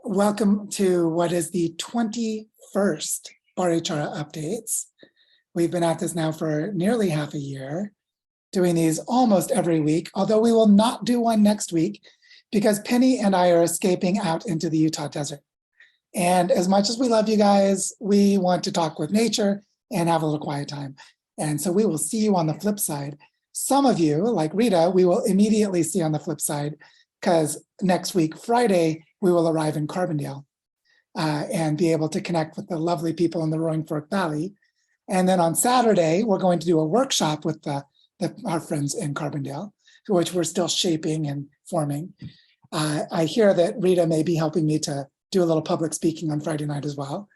Welcome to what is the 21st Barichara Updates. We've been at this now for nearly half a year, doing these almost every week, although we will not do one next week because Penny and I are escaping out into the Utah desert. And as much as we love you guys, we want to talk with nature and have a little quiet time. And so we will see you on the flip side. Some of you, like Rita, we will immediately see on the flip side because next week, Friday, we will arrive in Carbondale and be able to connect with the lovely people in the Roaring Fork Valley. And then on Saturday, we're going to do a workshop with our friends in Carbondale, which we're still shaping and forming. I hear that Rita may be helping me to do a little public speaking on Friday night as well.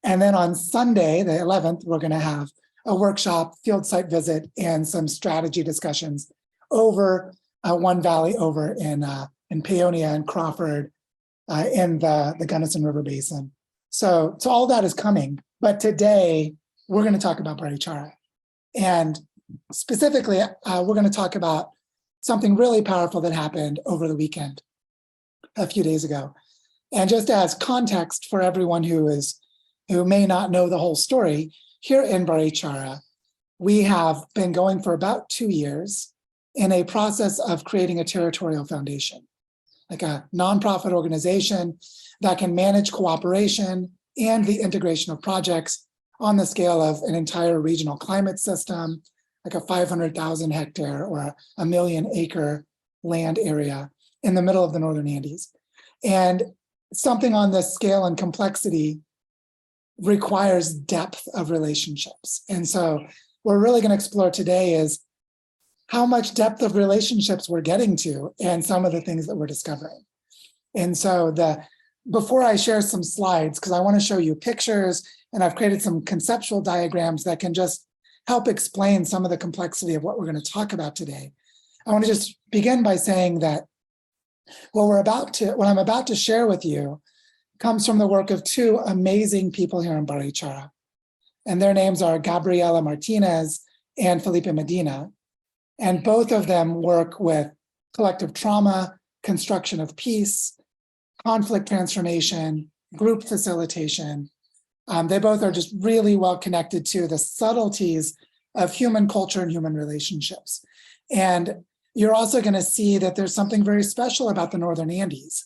And then on Sunday, the 11th, we're going to have a workshop, field site visit, and some strategy discussions over one valley over in Paonia and Crawford in the Gunnison River Basin. So all that is coming. But today, we're going to talk about Barichara. And specifically, we're going to talk about something really powerful that happened over the weekend, a few days ago. And just as context for everyone who may not know the whole story, here in Barichara, we have been going for about 2 years in a process of creating a territorial foundation, like a nonprofit organization that can manage cooperation and the integration of projects on the scale of an entire regional climate system, like a 500,000 hectare or a 1 million acre land area in the middle of the Northern Andes. And something on this scale and complexity requires depth of relationships. And so what we're really going to explore today is how much depth of relationships we're getting to and some of the things that we're discovering. And so before I share some slides, because I want to show you pictures, and I've created some conceptual diagrams that can just help explain some of the complexity of what we're going to talk about today. I want to just begin by saying that what I'm about to share with you comes from the work of two amazing people here in Barichara. And their names are Gabriela Martinez and Felipe Medina. And both of them work with collective trauma, construction of peace, conflict transformation, group facilitation. They both are just really well connected to the subtleties of human culture and human relationships. And you're also going to see that there's something very special about the Northern Andes,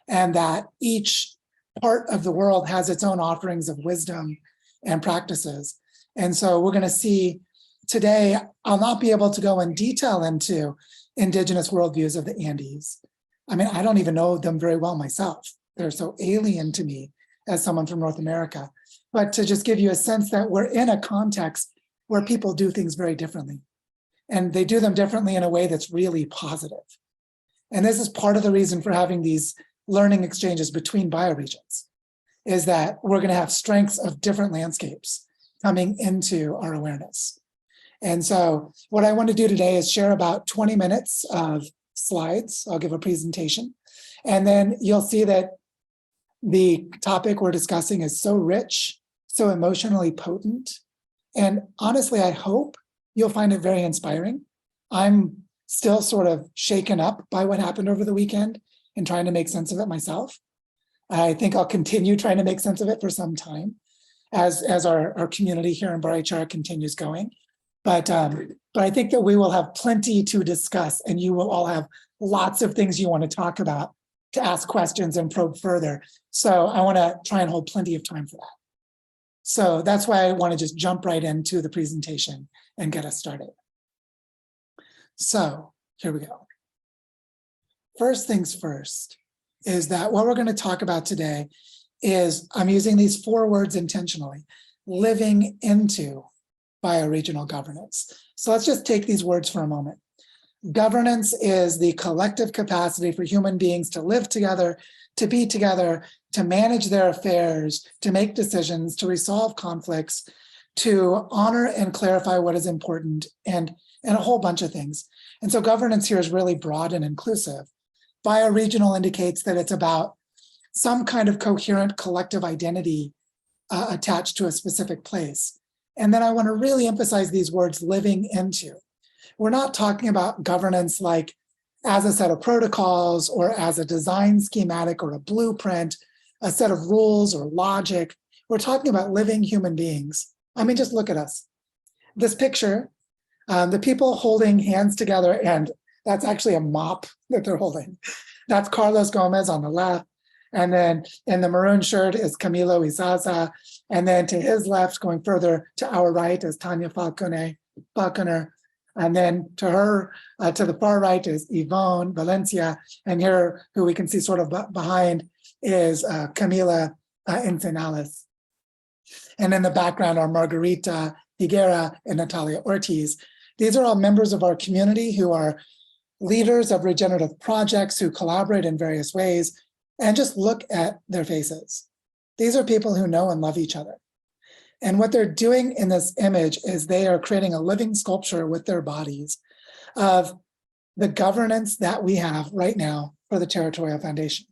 and that each part of the world has its own offerings of wisdom and practices. And so we're going to see today, I'll not be able to go in detail into indigenous worldviews of the Andes. I mean, I don't even know them very well myself. They're so alien to me as someone from North America. But to just give you a sense that we're in a context where people do things very differently. And they do them differently in a way that's really positive. And this is part of the reason for having these learning exchanges between bioregions, is that we're going to have strengths of different landscapes coming into our awareness. And so what I want to do today is share about 20 minutes of slides. I'll give a presentation. And then you'll see that the topic we're discussing is so rich, so emotionally potent. And honestly, I hope you'll find it very inspiring. I'm still sort of shaken up by what happened over the weekend and trying to make sense of it myself. I think I'll continue trying to make sense of it for some time as our community here in Barichara continues going. But I think that we will have plenty to discuss, and you will all have lots of things you want to talk about, to ask questions and probe further. So I want to try and hold plenty of time for that. So that's why I want to just jump right into the presentation and get us started. So here we go. First things first is that what we're going to talk about today is, I'm using these 4 words intentionally, living into bioregional governance. So let's just take these words for a moment. Governance is the collective capacity for human beings to live together, to be together, to manage their affairs, to make decisions, to resolve conflicts, to honor and clarify what is important, and a whole bunch of things. And so governance here is really broad and inclusive. Bioregional indicates that it's about some kind of coherent collective identity attached to a specific place. And then I want to really emphasize these words, living into. We're not talking about governance like as a set of protocols or as a design schematic or a blueprint a set of rules or logic. We're talking about living human beings. I mean, just look at us. This picture, the people holding hands together, and that's actually a mop that they're holding. That's Carlos Gomez on the left. And then in the maroon shirt is Camilo Izaza. And then to his left, going further to our right, is Tanya Falconer. And then to her, to the far right is Yvonne Valencia. And here, who we can see sort of behind, is Camila Encenales. And in the background are Margarita Higuera and Natalia Ortiz. These are all members of our community who are leaders of regenerative projects who collaborate in various ways. And just look at their faces. These are people who know and love each other. And what they're doing in this image is they are creating a living sculpture with their bodies of the governance that we have right now for the Territorial Foundation.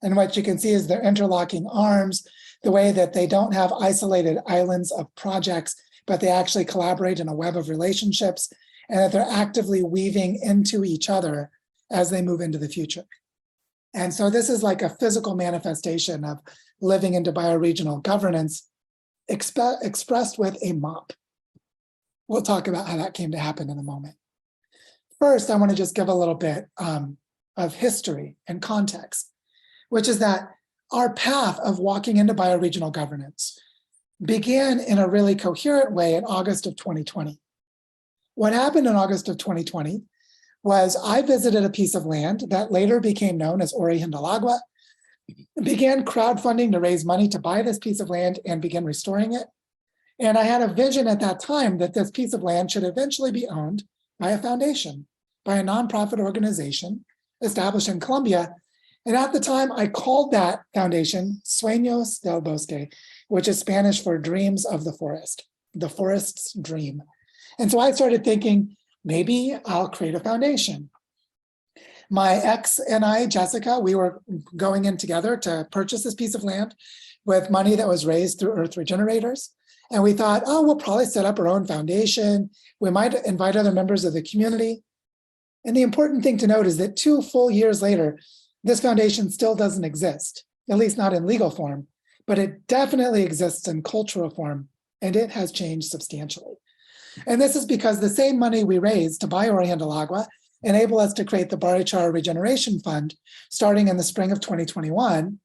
And what you can see is their interlocking arms, the way that they don't have isolated islands of projects, but they actually collaborate in a web of relationships, and that they're actively weaving into each other as they move into the future. And so this is like a physical manifestation of living into bioregional governance expressed with a mop. We'll talk about how that came to happen in a moment. First, I want to just give a little bit of history and context, which is that our path of walking into bioregional governance began in a really coherent way in August of 2020. What happened in August of 2020 was I visited a piece of land that later became known as Origen del Agua, began crowdfunding to raise money to buy this piece of land and begin restoring it. And I had a vision at that time that this piece of land should eventually be owned by a foundation, by a nonprofit organization established in Colombia. And at the time, I called that foundation Sueños del Bosque, which is Spanish for dreams of the forest's dream. And so I started thinking, maybe I'll create a foundation. My ex and I, Jessica, we were going in together to purchase this piece of land with money that was raised through Earth Regenerators. And we thought, oh, we'll probably set up our own foundation. We might invite other members of the community. And the important thing to note is that 2 full years later, this foundation still doesn't exist, at least not in legal form, but it definitely exists in cultural form, and it has changed substantially. And this is because the same money we raised to buy Origen del Agua enabled us to create the Barichara Regeneration Fund starting in the spring of 2021.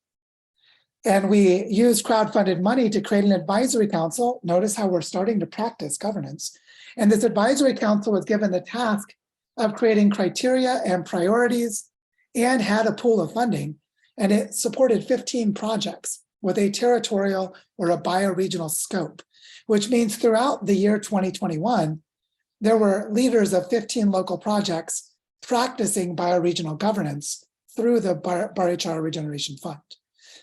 And we used crowdfunded money to create an advisory council. Notice how we're starting to practice governance. And this advisory council was given the task of creating criteria and priorities and had a pool of funding. And it supported 15 projects with a territorial or a bioregional scope, which means throughout the year 2021, there were leaders of 15 local projects practicing bioregional governance through the Barichara Regeneration Fund.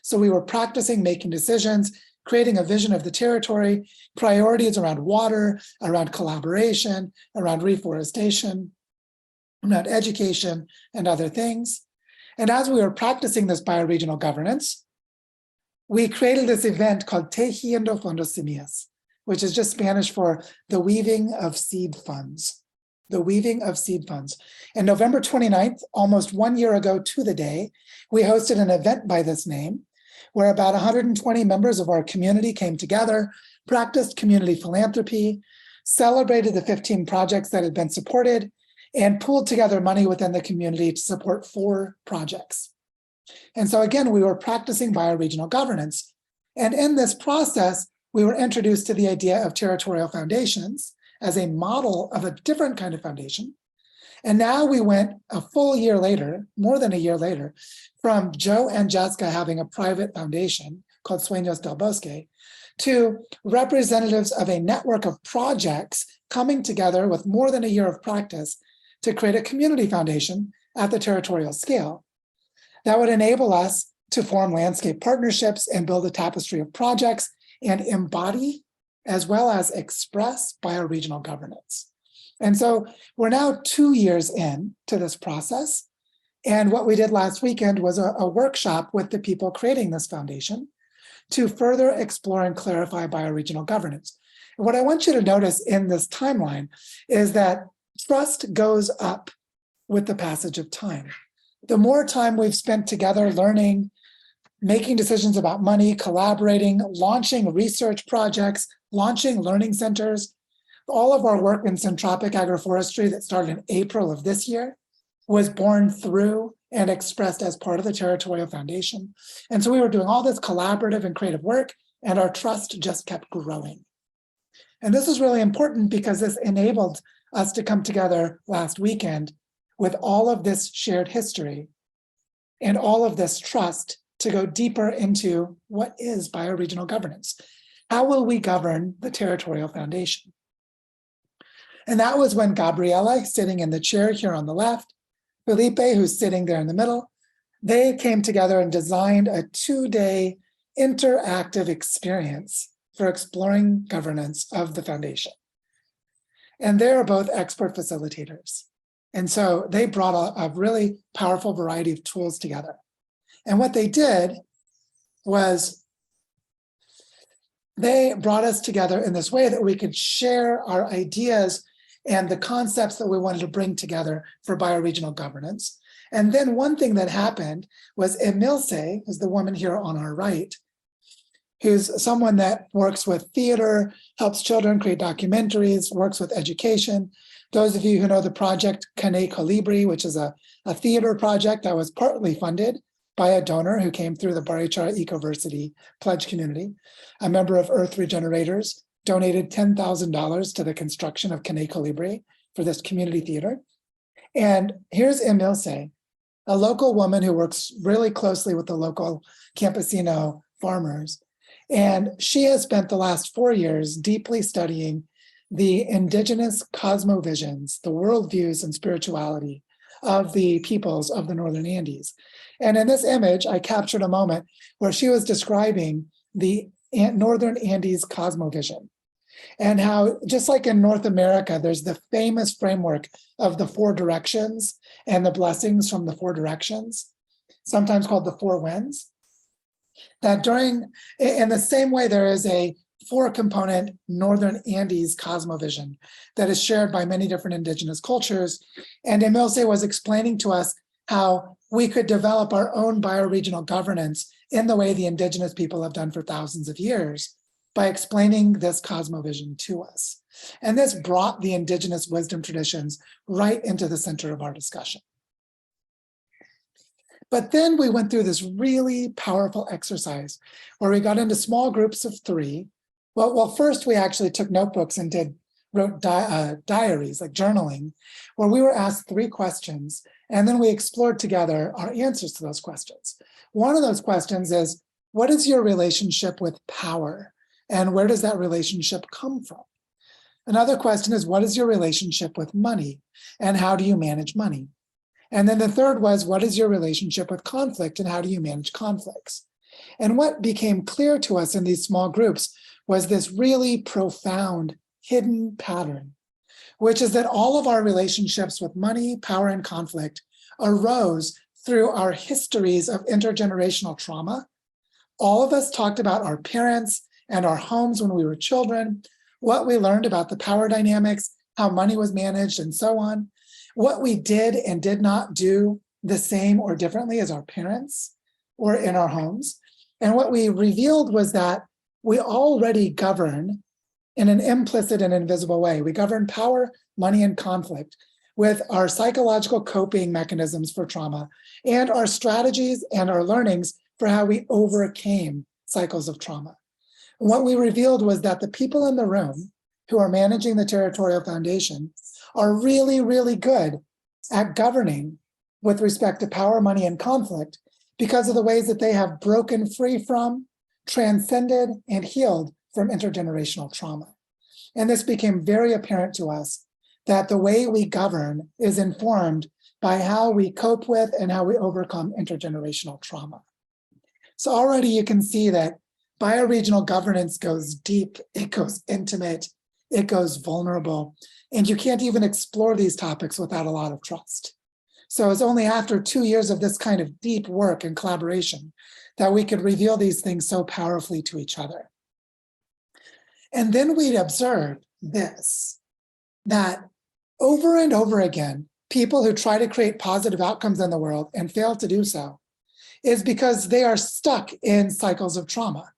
So we were practicing making decisions, creating a vision of the territory, priorities around water, around collaboration, around reforestation, around education, and other things. And as we were practicing this bioregional governance, we created this event called Tejiendo Fondos Semillas, which is just Spanish for the weaving of seed funds. The weaving of seed funds. And November 29th, almost 1 year ago to the day, we hosted an event by this name, where about 120 members of our community came together, practiced community philanthropy, celebrated the 15 projects that had been supported, and pooled together money within the community to support 4 projects. And so again, we were practicing bioregional governance. And in this process, we were introduced to the idea of territorial foundations as a model of a different kind of foundation. And now we went a full year later, more than a year later, from Joe and Jessica having a private foundation called Sueños del Bosque to representatives of a network of projects coming together with more than a year of practice to create a community foundation at the territorial scale that would enable us to form landscape partnerships and build a tapestry of projects and embody as well as express bioregional governance. And so we're now 2 years in to this process. And what we did last weekend was a workshop with the people creating this foundation to further explore and clarify bioregional governance. And what I want you to notice in this timeline is that trust goes up with the passage of time. The more time we've spent together learning, making decisions about money, collaborating, launching research projects, launching learning centers. All of our work in syntropic agroforestry that started in April of this year was born through and expressed as part of the Territorial Foundation. And so we were doing all this collaborative and creative work, and our trust just kept growing. And this is really important because this enabled us to come together last weekend with all of this shared history and all of this trust to go deeper into what is bioregional governance. How will we govern the Territorial Foundation? And that was when Gabriela, sitting in the chair here on the left, Felipe, who's sitting there in the middle, they came together and designed a 2-day interactive experience for exploring governance of the foundation. And they're both expert facilitators. And so they brought a really powerful variety of tools together. And what they did was they brought us together in this way that we could share our ideas and the concepts that we wanted to bring together for bioregional governance. And then one thing that happened was Emilce, who's the woman here on our right, who's someone that works with theater, helps children create documentaries, works with education. Those of you who know the project Cane Colibri, which is a theater project that was partly funded by a donor who came through the Barichara Ecoversity Pledge community. A member of Earth Regenerators donated $10,000 to the construction of Cane Colibri for this community theater. And here's Emilce, a local woman who works really closely with the local campesino farmers. And she has spent the last 4 years deeply studying the indigenous cosmovisions, the worldviews and spirituality of the peoples of the Northern Andes. And in this image, I captured a moment where she was describing the Northern Andes cosmovision and how, just like in North America, there's the famous framework of the 4 directions and the blessings from the 4 directions, sometimes called the 4 winds. That in the same way, there is a 4-component Northern Andes cosmovision that is shared by many different indigenous cultures. And Emilce was explaining to us how we could develop our own bioregional governance in the way the indigenous people have done for thousands of years by explaining this cosmovision to us. And this brought the indigenous wisdom traditions right into the center of our discussion. But then we went through this really powerful exercise where we got into small groups of 3. Well, first we actually took notebooks and wrote diaries, like journaling, where we were asked 3 questions, and then we explored together our answers to those questions. One of those questions is, what is your relationship with power? And where does that relationship come from? Another question is, what is your relationship with money? And how do you manage money? And then the third was, what is your relationship with conflict and how do you manage conflicts? And what became clear to us in these small groups was this really profound hidden pattern, which is that all of our relationships with money, power, and conflict arose through our histories of intergenerational trauma. All of us talked about our parents and our homes when we were children, what we learned about the power dynamics, how money was managed, and so on. What we did and did not do the same or differently as our parents or in our homes. And what we revealed was that we already govern in an implicit and invisible way. We govern power, money, and conflict with our psychological coping mechanisms for trauma and our strategies and our learnings for how we overcame cycles of trauma. And what we revealed was that the people in the room who are managing the Territorial Foundation are really, really good at governing with respect to power, money, and conflict because of the ways that they have broken free from, transcended, and healed from intergenerational trauma. And this became very apparent to us that the way we govern is informed by how we cope with and how we overcome intergenerational trauma. So already you can see that bioregional governance goes deep, it goes intimate, it goes vulnerable, and you can't even explore these topics without a lot of trust. So it's only after 2 years of this kind of deep work and collaboration that we could reveal these things so powerfully to each other. And then we'd observe this, that over and over again, people who try to create positive outcomes in the world and fail to do so is because they are stuck in cycles of trauma.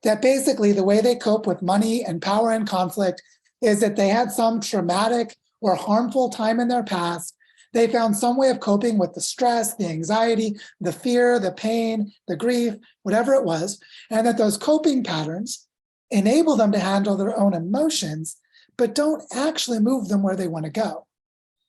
That basically the way they cope with money and power and conflict is that they had some traumatic or harmful time in their past. They found some way of coping with the stress, the anxiety, the fear, the pain, the grief, whatever it was, and that those coping patterns enable them to handle their own emotions, but don't actually move them where they want to go.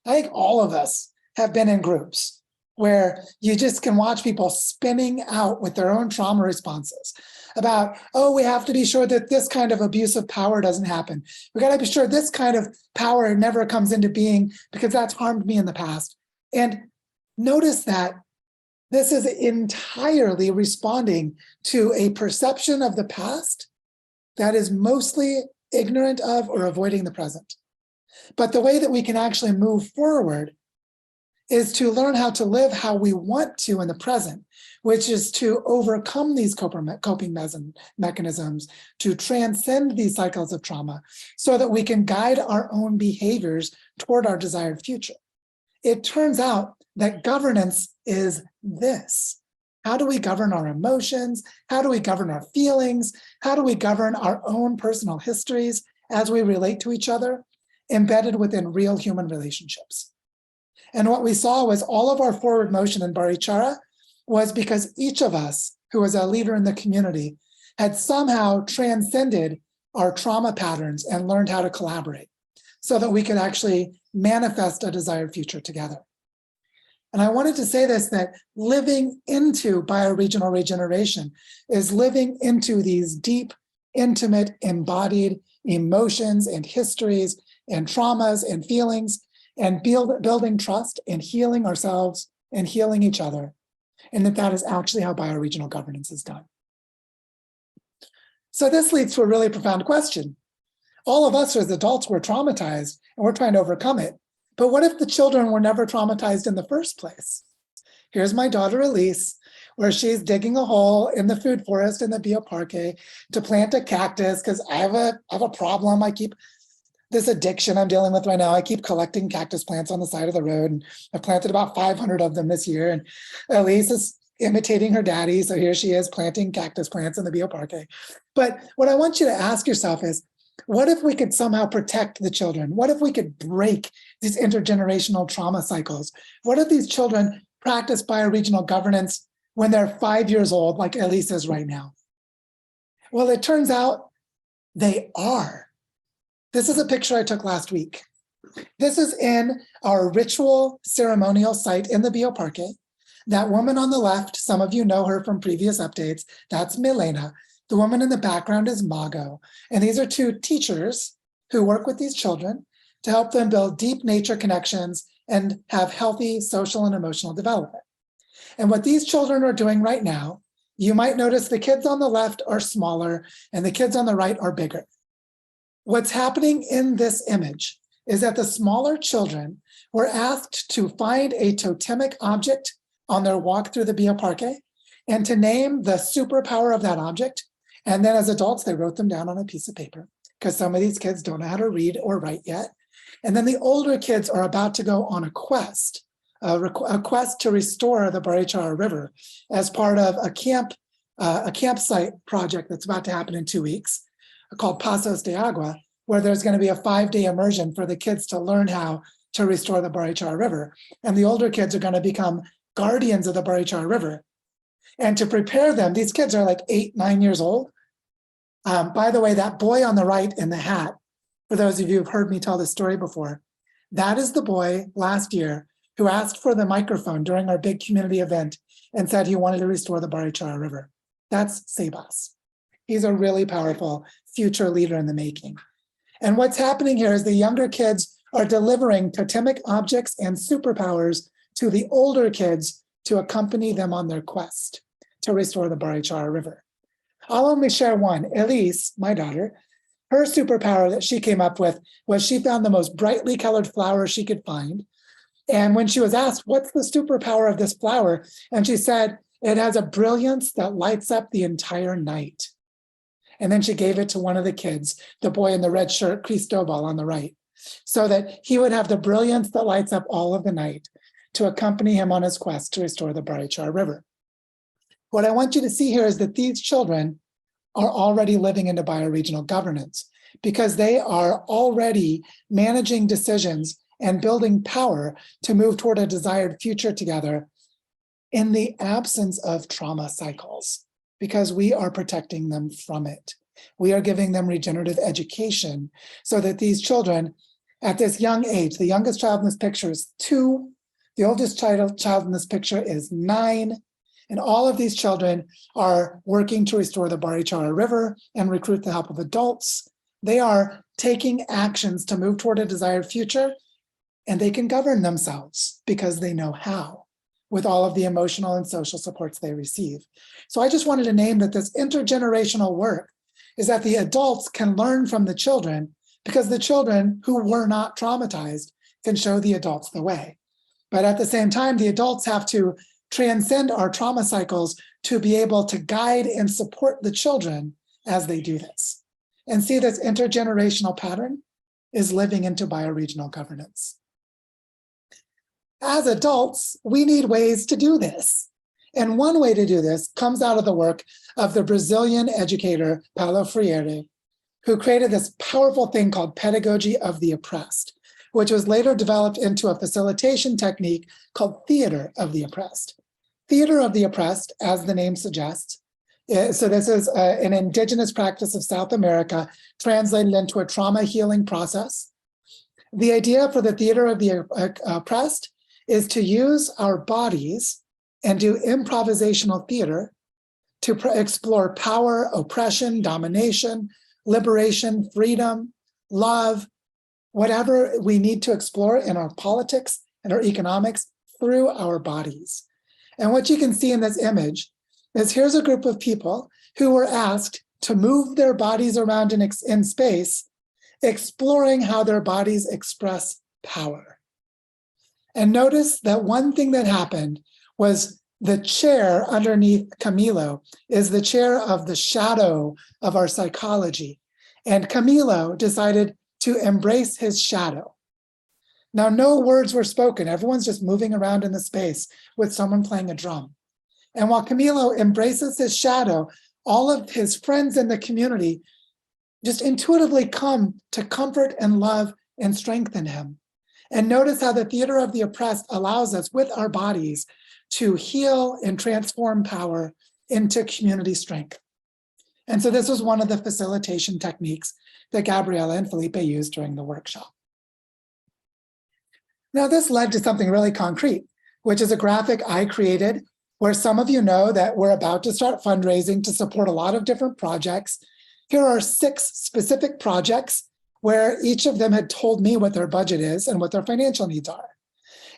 I think all of us have been in groups where you just can watch people spinning out with their own trauma responses about, oh, we have to be sure that this kind of abuse of power doesn't happen. We got to be sure this kind of power never comes into being because that's harmed me in the past. And notice that this is entirely responding to a perception of the past that is mostly ignorant of or avoiding the present. But the way that we can actually move forward is to learn how to live how we want to in the present, which is to overcome these coping mechanisms, to transcend these cycles of trauma so that we can guide our own behaviors toward our desired future. It turns out that governance is this. How do we govern our emotions? How do we govern our feelings? How do we govern our own personal histories as we relate to each other, embedded within real human relationships? And what we saw was all of our forward motion in Barichara was because each of us, who was a leader in the community, had somehow transcended our trauma patterns and learned how to collaborate so that we could actually manifest a desired future together. And I wanted to say this, that living into bioregional regeneration is living into these deep, intimate, embodied emotions and histories and traumas and feelings, and building trust and healing ourselves and healing each other. And that is actually how bioregional governance is done. So this leads to a really profound question. All of us as adults were traumatized and we're trying to overcome it. But what if the children were never traumatized in the first place? Here's my daughter Elise, where she's digging a hole in the food forest in the bioparque to plant a cactus because I have a problem. I keep this addiction I'm dealing with right now. I keep collecting cactus plants on the side of the road, and I've planted about 500 of them this year. And Elise is imitating her daddy, so here she is planting cactus plants in the bioparque. But what I want you to ask yourself is, what if we could somehow protect the children? What if we could break these intergenerational trauma cycles? What if these children practice bioregional governance when they're 5 years old, like Elise is right now? Well, it turns out they are. This is a picture I took last week. This is in our ritual ceremonial site in the bioparque. That woman on the left, some of you know her from previous updates, that's Milena. The woman in the background is Mago. And these are two teachers who work with these children to help them build deep nature connections and have healthy social and emotional development. And what these children are doing right now, you might notice the kids on the left are smaller and the kids on the right are bigger. What's happening in this image is that the smaller children were asked to find a totemic object on their walk through the bioparque and to name the superpower of that object. And then as adults, they wrote them down on a piece of paper because some of these kids don't know how to read or write yet. And then the older kids are about to go on a quest to restore the Barichara River as part of a campsite project that's about to happen in 2 weeks called Pasos de Agua, where there's going to be a 5-day immersion for the kids to learn how to restore the Barichara River. And the older kids are going to become guardians of the Barichara River. And to prepare them, these kids are like 8, 9 years old. By the way, that boy on the right in the hat, for those of you who've heard me tell this story before, that is the boy last year who asked for the microphone during our big community event and said he wanted to restore the Barichara River. That's Sebas. He's a really powerful future leader in the making. And what's happening here is the younger kids are delivering totemic objects and superpowers to the older kids to accompany them on their quest to restore the Barichara River. I'll only share one. Elise, my daughter, her superpower that she came up with was she found the most brightly colored flower she could find. And when she was asked, what's the superpower of this flower? And she said, it has a brilliance that lights up the entire night. And then she gave it to one of the kids, the boy in the red shirt, Cristobal on the right, so that he would have the brilliance that lights up all of the night to accompany him on his quest to restore the Barichara River. What I want you to see here is that these children are already living into bioregional governance because they are already managing decisions and building power to move toward a desired future together in the absence of trauma cycles, because we are protecting them from it. We are giving them regenerative education so that these children at this young age, the youngest child in this picture is 2, the oldest child in this picture is 9, and all of these children are working to restore the Barichara River and recruit the help of adults. They are taking actions to move toward a desired future, and they can govern themselves because they know how, with all of the emotional and social supports they receive. So I just wanted to name that this intergenerational work is that the adults can learn from the children because the children who were not traumatized can show the adults the way. But at the same time, the adults have to transcend our trauma cycles to be able to guide and support the children as they do this. And see, this intergenerational pattern is living into bioregional governance. As adults, we need ways to do this. And one way to do this comes out of the work of the Brazilian educator Paulo Freire, who created this powerful thing called pedagogy of the oppressed, which was later developed into a facilitation technique called theater of the oppressed. Theater of the oppressed, as the name suggests, so this is an indigenous practice of South America translated into a trauma healing process. The idea for the theater of the oppressed is to use our bodies and do improvisational theater to explore power, oppression, domination, liberation, freedom, love, whatever we need to explore in our politics and our economics through our bodies. And what you can see in this image is here's a group of people who were asked to move their bodies around in space, exploring how their bodies express power. And notice that one thing that happened was the chair underneath Camilo is the chair of the shadow of our psychology. And Camilo decided to embrace his shadow. Now, no words were spoken. Everyone's just moving around in the space with someone playing a drum. And while Camilo embraces his shadow, all of his friends in the community just intuitively come to comfort and love and strengthen him. And notice how the theater of the oppressed allows us with our bodies to heal and transform power into community strength. And so this was one of the facilitation techniques that Gabriella and Felipe used during the workshop. Now, this led to something really concrete, which is a graphic I created where some of you know that we're about to start fundraising to support a lot of different projects. Here are 6 specific projects where each of them had told me what their budget is and what their financial needs are.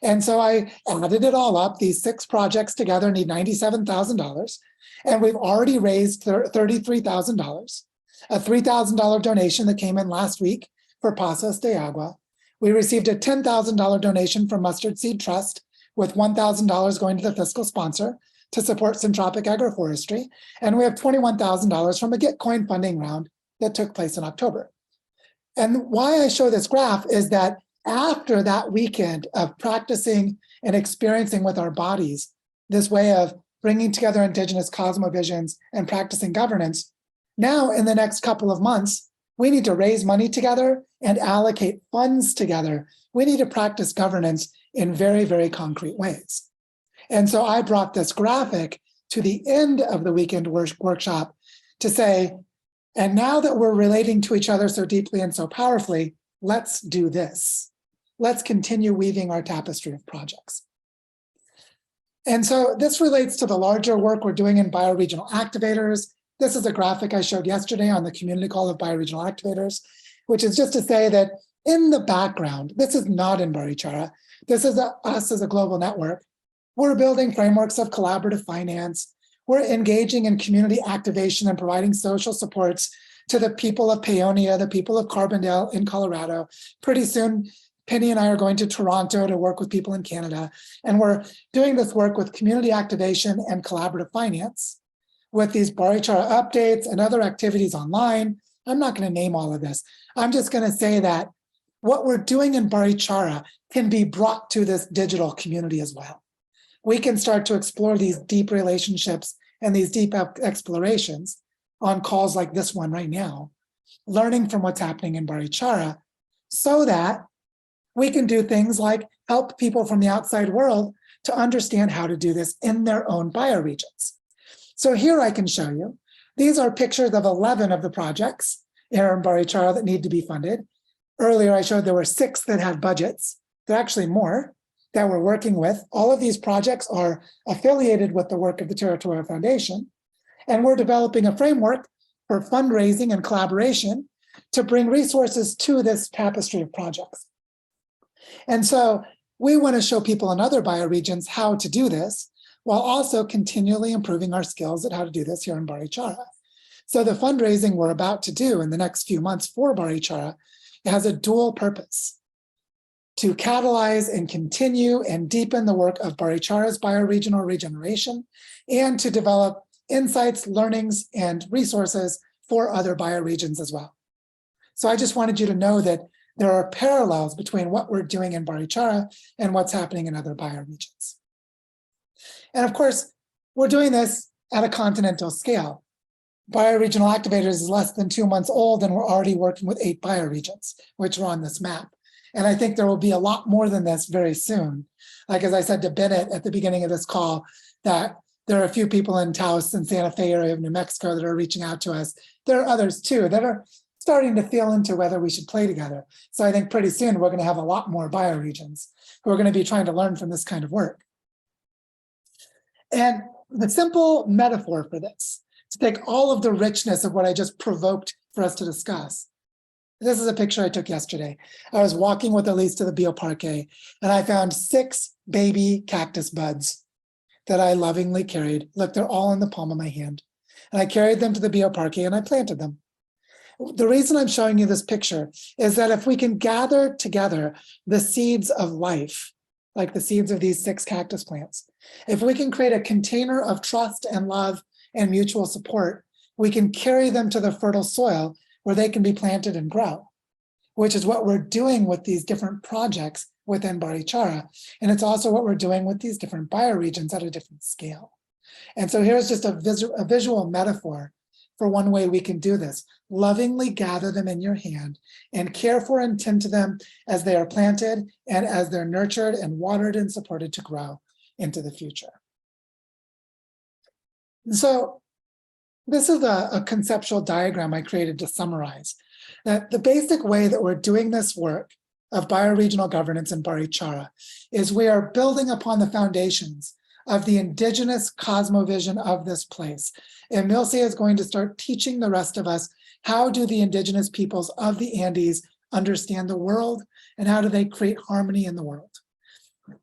And so I added it all up. These 6 projects together need $97,000. And we've already raised $33,000, a $3,000 donation that came in last week for Pasas de Agua. We received a $10,000 donation from Mustard Seed Trust, with $1,000 going to the fiscal sponsor to support syntropic agroforestry. And we have $21,000 from a Gitcoin funding round that took place in October. And why I show this graph is that after that weekend of practicing and experiencing with our bodies this way of bringing together indigenous cosmovisions and practicing governance, now in the next couple of months, we need to raise money together and allocate funds together. We need to practice governance in very, very concrete ways. And so I brought this graphic to the end of the weekend workshop to say, and now that we're relating to each other so deeply and so powerfully, let's do this. Let's continue weaving our tapestry of projects. And so this relates to the larger work we're doing in BioRegional Activators. This is a graphic I showed yesterday on the community call of BioRegional Activators, which is just to say that in the background, this is not in Barichara, this is us as a global network. We're building frameworks of collaborative finance. We're engaging in community activation and providing social supports to the people of Paonia, the people of Carbondale in Colorado. Pretty soon, Penny and I are going to Toronto to work with people in Canada. And we're doing this work with community activation and collaborative finance with these Barichara updates and other activities online. I'm not going to name all of this. I'm just going to say that what we're doing in Barichara can be brought to this digital community as well. We can start to explore these deep relationships and these deep explorations on calls like this one right now, learning from what's happening in Barichara, so that we can do things like help people from the outside world to understand how to do this in their own bioregions. So here I can show you, these are pictures of 11 of the projects here in Barichara that need to be funded. Earlier I showed there were 6 that had budgets. There are actually more that we're working with. All of these projects are affiliated with the work of the Territorial Foundation, and we're developing a framework for fundraising and collaboration to bring resources to this tapestry of projects. And so we want to show people in other bioregions how to do this, while also continually improving our skills at how to do this here in Barichara. So the fundraising we're about to do in the next few months for Barichara has a dual purpose: to catalyze and continue and deepen the work of Barichara's bioregional regeneration, and to develop insights, learnings, and resources for other bioregions as well. So I just wanted you to know that there are parallels between what we're doing in Barichara and what's happening in other bioregions. And of course, we're doing this at a continental scale. BioRegional Activators is less than 2 months old, and we're already working with 8 bioregions, which are on this map. And I think there will be a lot more than this very soon. Like, as I said to Bennett at the beginning of this call, that there are a few people in Taos and Santa Fe area of New Mexico that are reaching out to us. There are others too that are starting to feel into whether we should play together. So I think pretty soon we're going to have a lot more bioregions who are going to be trying to learn from this kind of work. And the simple metaphor for this, to take all of the richness of what I just provoked for us to discuss. This is a picture I took yesterday. I was walking with Elise to the bioparque, and I found 6 baby cactus buds that I lovingly carried. Look, they're all in the palm of my hand. And I carried them to the bioparque and I planted them. The reason I'm showing you this picture is that if we can gather together the seeds of life, like the seeds of these 6 cactus plants, if we can create a container of trust and love and mutual support, we can carry them to the fertile soil where they can be planted and grow, which is what we're doing with these different projects within Barichara. And it's also what we're doing with these different bioregions at a different scale. And so here's just a visual metaphor for one way we can do this. Lovingly gather them in your hand and care for and tend to them as they are planted and as they're nurtured and watered and supported to grow into the future. And so this is a conceptual diagram I created to summarize that the basic way that we're doing this work of bioregional governance in Barichara is we are building upon the foundations of the indigenous cosmovision of this place. And Milce is going to start teaching the rest of us, how do the indigenous peoples of the Andes understand the world, and how do they create harmony in the world?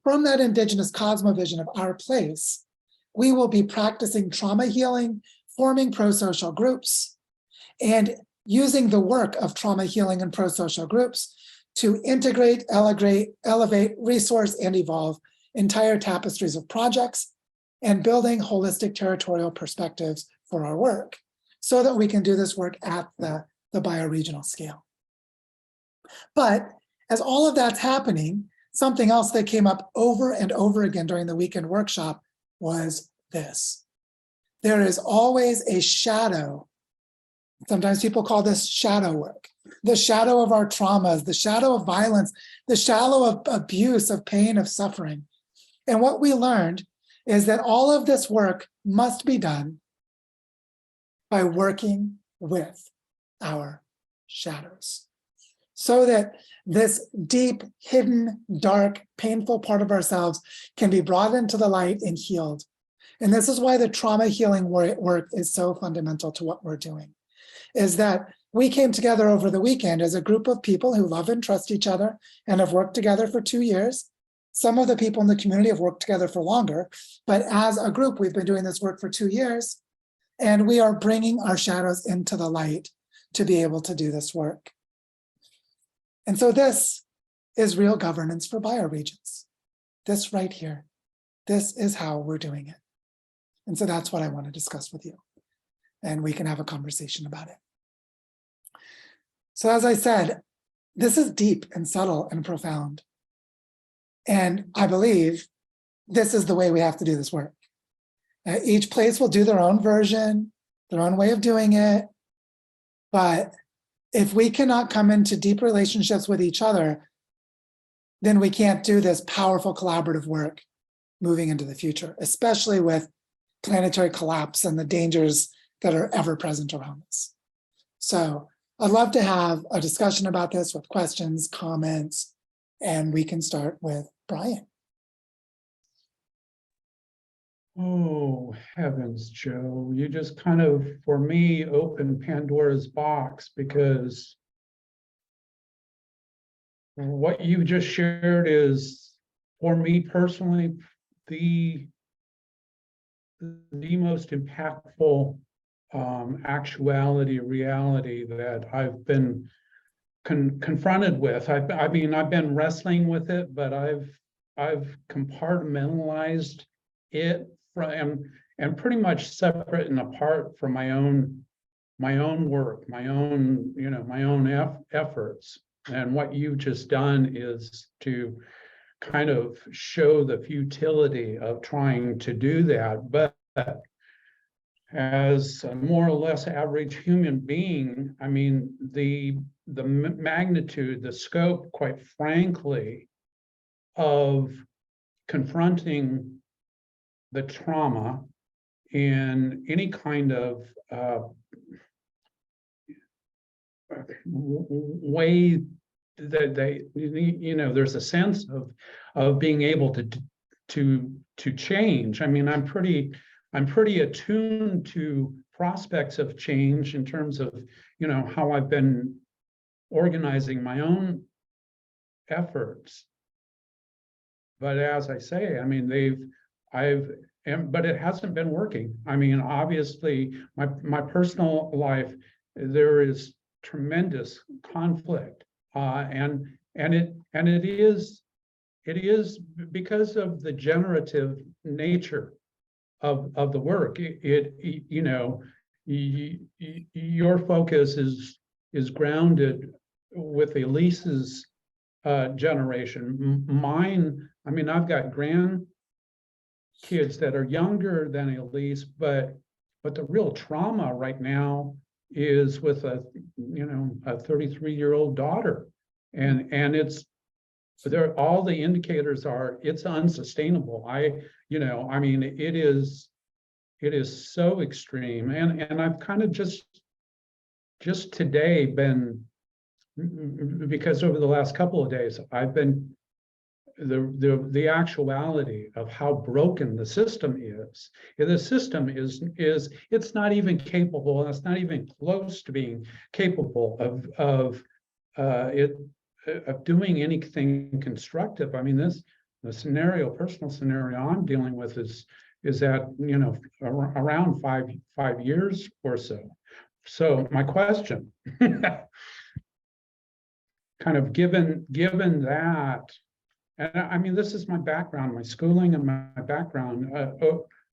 From that indigenous cosmovision of our place, we will be practicing trauma healing, forming pro-social groups, and using the work of trauma healing and pro-social groups to integrate, elevate, resource, and evolve entire tapestries of projects, and building holistic territorial perspectives for our work so that we can do this work at the bioregional scale. But as all of that's happening, something else that came up over and over again during the weekend workshop was this. There is always a shadow. Sometimes people call this shadow work. The shadow of our traumas, the shadow of violence, the shadow of abuse, of pain, of suffering. And what we learned is that all of this work must be done by working with our shadows, so that this deep, hidden, dark, painful part of ourselves can be brought into the light and healed. And this is why the trauma healing work is so fundamental to what we're doing, is that we came together over the weekend as a group of people who love and trust each other and have worked together for 2 years. Some of the people in the community have worked together for longer, but as a group, we've been doing this work for 2 years, and we are bringing our shadows into the light to be able to do this work. And so this is real governance for bioregions. This right here, this is how we're doing it. And so that's what I want to discuss with you, and we can have a conversation about it. So as I said, this is deep and subtle and profound. And I believe this is the way we have to do this work. Each place will do their own version, their own way of doing it. But if we cannot come into deep relationships with each other, then we can't do this powerful collaborative work moving into the future, especially with planetary collapse and the dangers that are ever present around us. So I'd love to have a discussion about this with questions, comments, and we can start with Brian. Oh, heavens, Joe, you just kind of, for me, opened Pandora's box, because what you just shared is, for me personally, the most impactful reality that I've been confronted with. I mean, I've been wrestling with it, but I've compartmentalized it from, and pretty much separate and apart from my own work, my own efforts. And what you've just done is to kind of show the futility of trying to do that. But as a more or less average human being, I mean, the magnitude, the scope, quite frankly, of confronting the trauma in any kind of way that there's a sense of being able to change. I mean, I'm pretty attuned to prospects of change in terms of how I've been organizing my own efforts. But as I say, I mean, but it hasn't been working. I mean, obviously, my personal life, there is tremendous conflict, and it is because of the generative nature of the work. Your focus is grounded with Elise's generation. Mine, I mean, I've got grandkids that are younger than Elise, but the real trauma right now is with a 33-year-old daughter, and it's there. All the indicators are it's unsustainable. I mean, it is so extreme, and I've kind of just today been, because over the last couple of days I've been the actuality of how broken the system is. The system is it's not even capable, and it's not even close to being capable of doing anything constructive. I mean, the personal scenario I'm dealing with is at around five years or so. So my question, kind of given that. And I mean, this is my background, my schooling and my background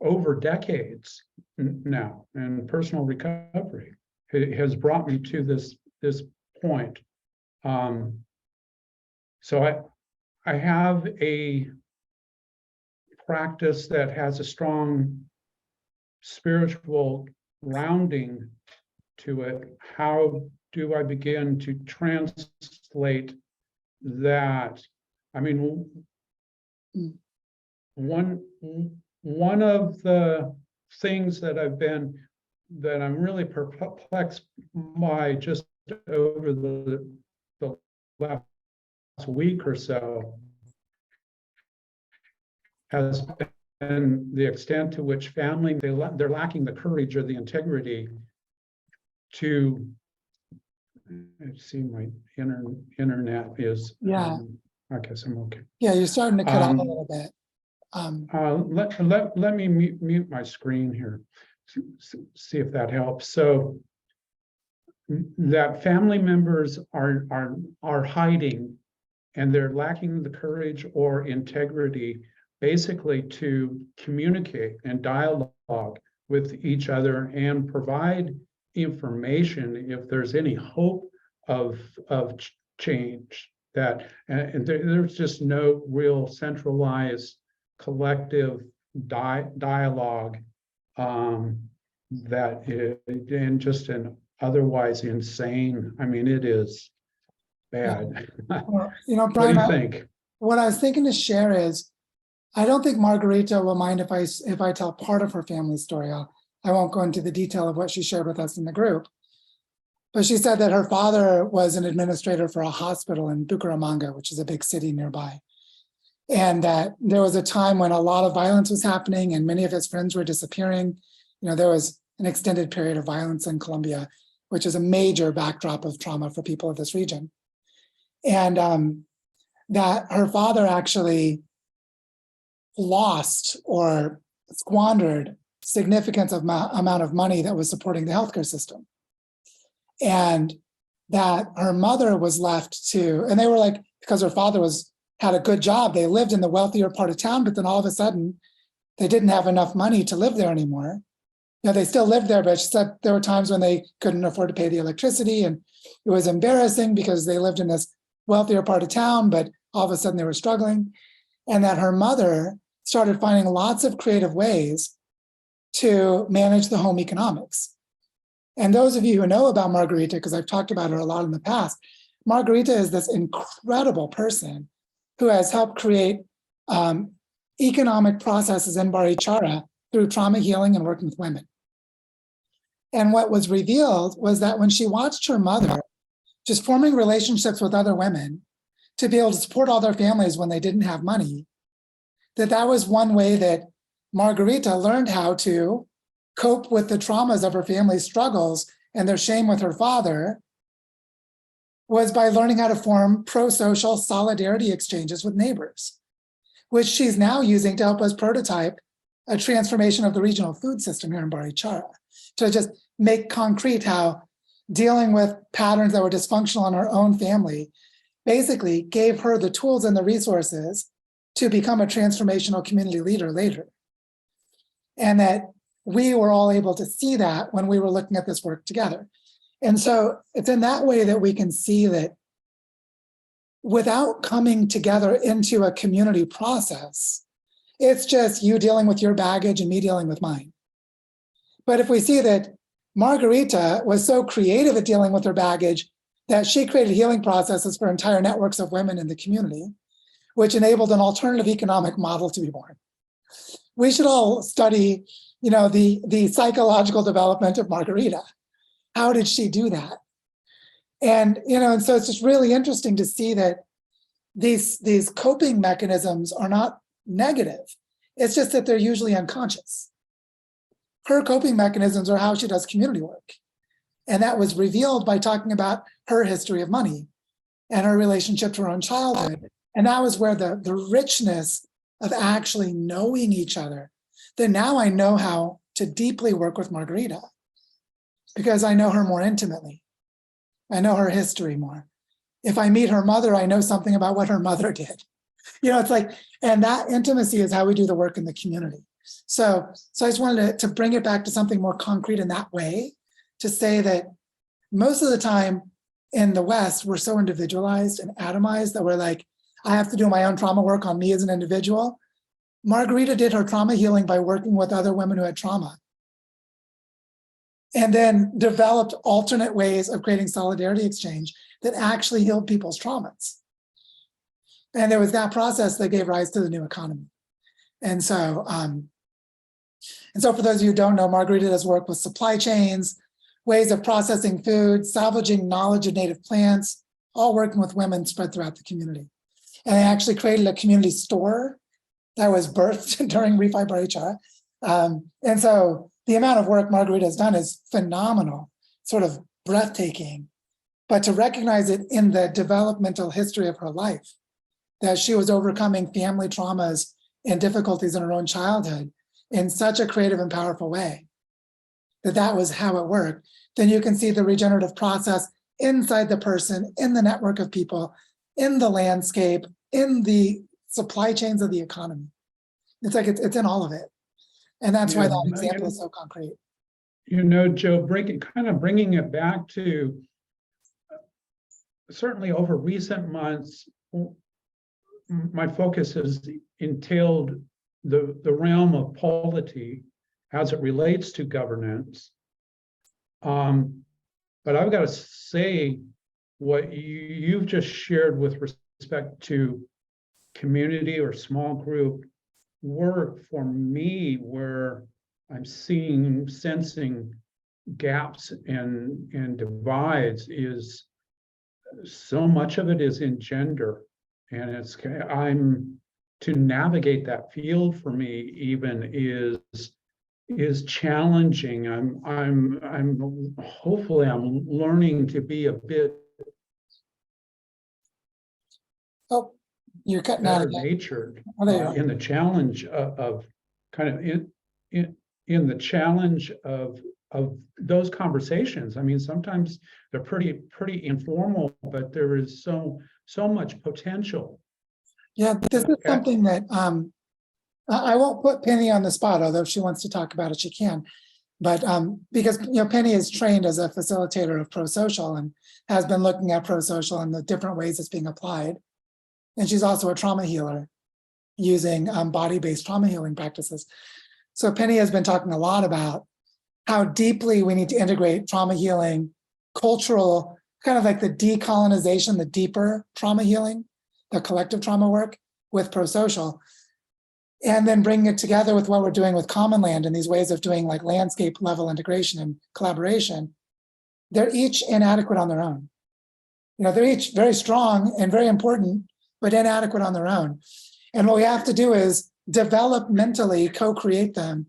over decades now, and personal recovery has brought me to this point. So I have a practice that has a strong spiritual grounding to it. How do I begin to translate that? I mean, one of the things that I'm really perplexed by just over the last week or so has been the extent to which family they're lacking the courage or the integrity to see. My internet is I guess I'm okay. Yeah, you're starting to cut off a little bit. Let me mute my screen here, see if that helps. So that family members are hiding, and they're lacking the courage or integrity, basically, to communicate and dialogue with each other and provide information if there's any hope of change. That and there's just no real centralized collective dialogue that is, and just an otherwise insane. I mean, it is bad. Well, What do Brian, you think? what I was thinking to share is, I don't think Margarita will mind if I tell part of her family story. I won't go into the detail of what she shared with us in the group. But she said that her father was an administrator for a hospital in Bucaramanga, which is a big city nearby. And that there was a time when a lot of violence was happening and many of his friends were disappearing. There was an extended period of violence in Colombia, which is a major backdrop of trauma for people of this region. And that her father actually lost or squandered significant amount of money that was supporting the healthcare system. And that her mother was left to, and they were like, because her father had a good job, they lived in the wealthier part of town, but then all of a sudden they didn't have enough money to live there anymore. They still lived there, but she said there were times when they couldn't afford to pay the electricity, and it was embarrassing because they lived in this wealthier part of town, but all of a sudden they were struggling. And that her mother started finding lots of creative ways to manage the home economics. And those of you who know about Margarita, because I've talked about her a lot in the past, Margarita is this incredible person who has helped create economic processes in Barichara through trauma healing and working with women. And what was revealed was that when she watched her mother just forming relationships with other women to be able to support all their families when they didn't have money, that was one way that Margarita learned how to cope with the traumas of her family's struggles and their shame with her father, was by learning how to form pro-social solidarity exchanges with neighbors, which she's now using to help us prototype a transformation of the regional food system here in Barichara, to just make concrete how dealing with patterns that were dysfunctional in her own family basically gave her the tools and the resources to become a transformational community leader later. And that we were all able to see that when we were looking at this work together. And so it's in that way that we can see that without coming together into a community process, it's just you dealing with your baggage and me dealing with mine. But if we see that Margarita was so creative at dealing with her baggage that she created healing processes for entire networks of women in the community, which enabled an alternative economic model to be born. We should all study, the psychological development of Margarita. How did she do that? And, and so it's just really interesting to see that these coping mechanisms are not negative. It's just that they're usually unconscious. Her coping mechanisms are how she does community work. And that was revealed by talking about her history of money and her relationship to her own childhood. And that was where the richness of actually knowing each other, that now I know how to deeply work with Margarita because I know her more intimately. I know her history more. If I meet her mother, I know something about what her mother did. It's like, and that intimacy is how we do the work in the community. So I just wanted to bring it back to something more concrete in that way, to say that most of the time in the West, we're so individualized and atomized that we're like, I have to do my own trauma work on me as an individual. Margarita did her trauma healing by working with other women who had trauma, and then developed alternate ways of creating solidarity exchange that actually healed people's traumas. And it was that process that gave rise to the new economy. And so for those of you who don't know, Margarita does work with supply chains, ways of processing food, salvaging knowledge of native plants, all working with women spread throughout the community. And I actually created a community store that was birthed during Refi Barichara. And so the amount of work Margarita has done is phenomenal, sort of breathtaking. But to recognize it in the developmental history of her life, that she was overcoming family traumas and difficulties in her own childhood in such a creative and powerful way, that was how it worked, then you can see the regenerative process inside the person, in the network of people, in the landscape, in the supply chains of the economy. It's like it's in all of it. And that's why that example is so concrete. Joe, bringing it back to certainly over recent months, my focus has entailed the realm of polity as it relates to governance. But I've got to say, what you've just shared with respect to community or small group work for me, where I'm sensing gaps and divides, is so much of it is in gender, and to navigate that field for me even is challenging. I'm hopefully I'm learning to be a bit You're cutting out better again. natured In the challenge of kind of in the challenge of those conversations. I mean, sometimes they're pretty informal, but there is so much potential. Yeah, this is something that I won't put Penny on the spot, although if she wants to talk about it, she can. But because Penny is trained as a facilitator of pro-social and has been looking at pro-social and the different ways it's being applied. And she's also a trauma healer using body-based trauma healing practices. So Penny has been talking a lot about how deeply we need to integrate trauma healing, cultural, kind of like the decolonization, the deeper trauma healing, the collective trauma work with pro-social, and then bringing it together with what we're doing with Common Land and these ways of doing like landscape level integration and collaboration. They're each inadequate on their own. They're each very strong and very important, but inadequate on their own. And what we have to do is developmentally co-create them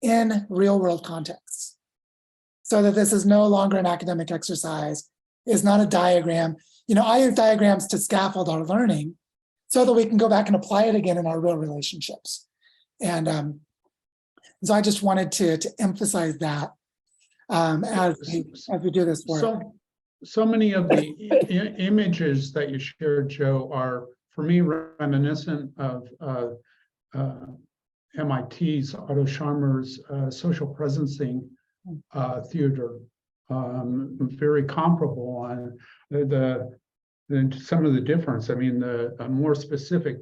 in real world contexts so that this is no longer an academic exercise, is not a diagram. I use diagrams to scaffold our learning so that we can go back and apply it again in our real relationships. And so I just wanted to emphasize that as we do this work. So many of the images that you shared, Joe, are for me reminiscent of MIT's Otto Charmers social presencing theater, very comparable on some of the difference. I mean, the more specific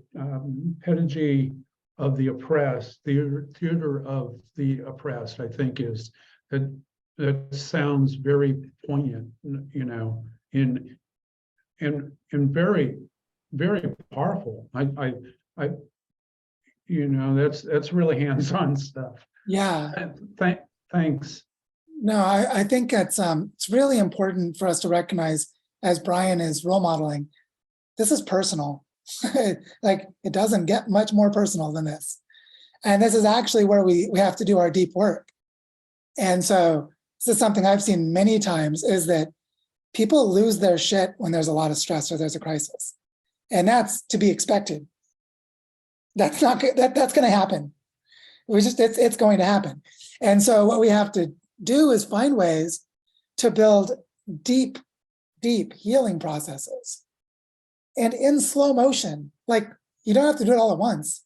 pedagogy of the oppressed, theater of the oppressed, I think is that sounds very poignant, and very, very powerful. That's really hands-on stuff. Yeah. Thanks. No, I think it's really important for us to recognize, as Brian is role modeling, this is personal. Like, it doesn't get much more personal than this. And this is actually where we have to do our deep work. And so this is something I've seen many times, is that people lose their shit when there's a lot of stress or there's a crisis. And that's to be expected. That's not good. That's going to happen. It's going to happen. And so what we have to do is find ways to build deep healing processes. And in slow motion, like, you don't have to do it all at once.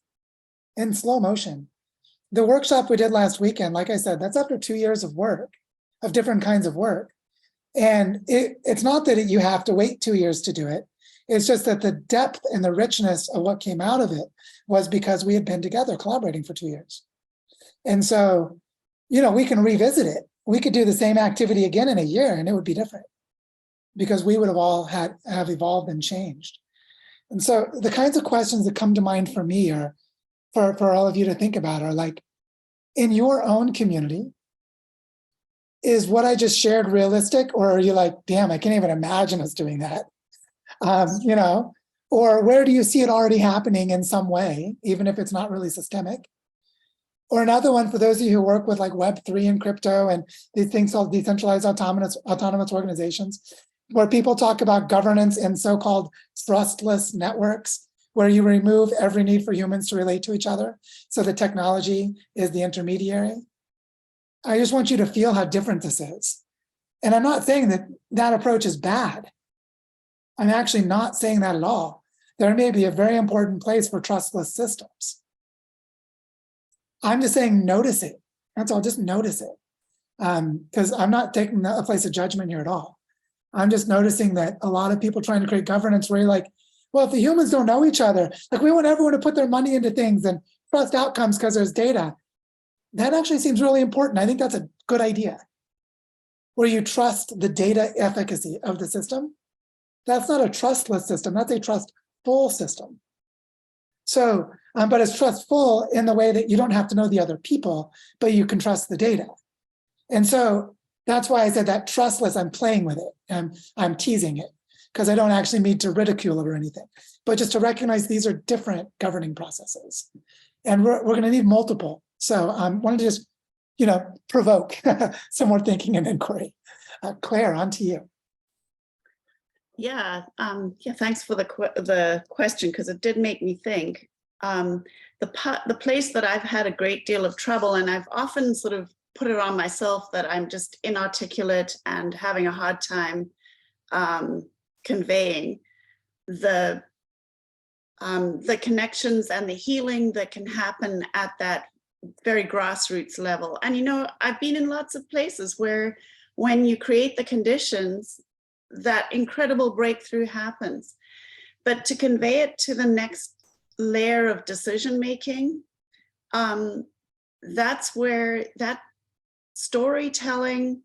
In slow motion. The workshop we did last weekend, like I said, that's after 2 years of work, of different kinds of work. And it's not that you have to wait 2 years to do it. It's just that the depth and the richness of what came out of it was because we had been together collaborating for 2 years. And so, we can revisit it. We could do the same activity again in a year and it would be different, because we would have all have evolved and changed. And so the kinds of questions that come to mind for me are, for all of you to think about, are like, in your own community, is what I just shared realistic? Or are you like, damn, I can't even imagine us doing that? Or where do you see it already happening in some way, even if it's not really systemic? Or another one, for those of you who work with like Web3 and crypto and these things called decentralized autonomous organizations, where people talk about governance in so-called trustless networks, where you remove every need for humans to relate to each other, so the technology is the intermediary. I just want you to feel how different this is. And I'm not saying that that approach is bad. I'm actually not saying that at all. There may be a very important place for trustless systems. I'm just saying, notice it. That's all, just notice it. Because I'm not taking a place of judgment here at all. I'm just noticing that a lot of people trying to create governance where you're like, well, if the humans don't know each other, like, we want everyone to put their money into things and trust outcomes because there's data. That actually seems really important. I think that's a good idea. Where you trust the data efficacy of the system. That's not a trustless system, that's a trustful system. So, but it's trustful in the way that you don't have to know the other people, but you can trust the data. And so that's why I said that trustless, I'm playing with it, and I'm teasing it, because I don't actually mean to ridicule it or anything, but just to recognize these are different governing processes. And we're going to need multiple. So I wanted to just, provoke some more thinking and inquiry. Claire, on to you. Yeah, thanks for the question, because it did make me think. The place that I've had a great deal of trouble, and I've often sort of put it on myself that I'm just inarticulate and having a hard time conveying the connections and the healing that can happen at that very grassroots level. And I've been in lots of places where when you create the conditions, that incredible breakthrough happens. But to convey it to the next layer of decision making, that's where that storytelling,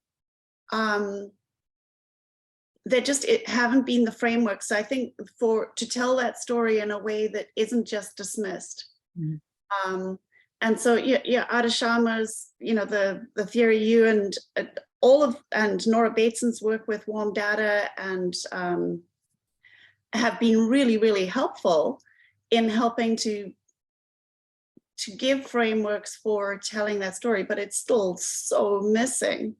it haven't been the framework. So I think to tell that story in a way that isn't just dismissed. Mm-hmm. And so Otto Charmers, the theory you and and Nora Bateson's work with warm data and have been really, really helpful in helping to give frameworks for telling that story, but it's still so missing.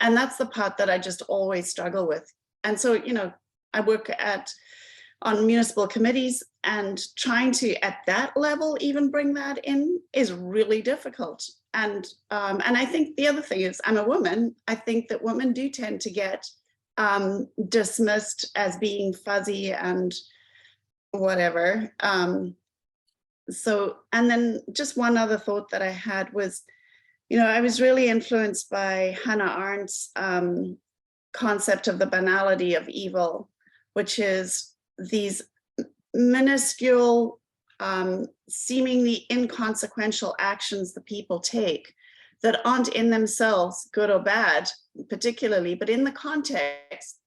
And that's the part that I just always struggle with. And so, I work on municipal committees, and trying to, at that level, even bring that in is really difficult. And I think the other thing is, I'm a woman. I think that women do tend to get dismissed as being fuzzy and whatever. So, and then just one other thought that I had was, I was really influenced by Hannah Arendt's concept of the banality of evil, which is these minuscule, seemingly inconsequential actions that people take that aren't in themselves good or bad, particularly, but in the context,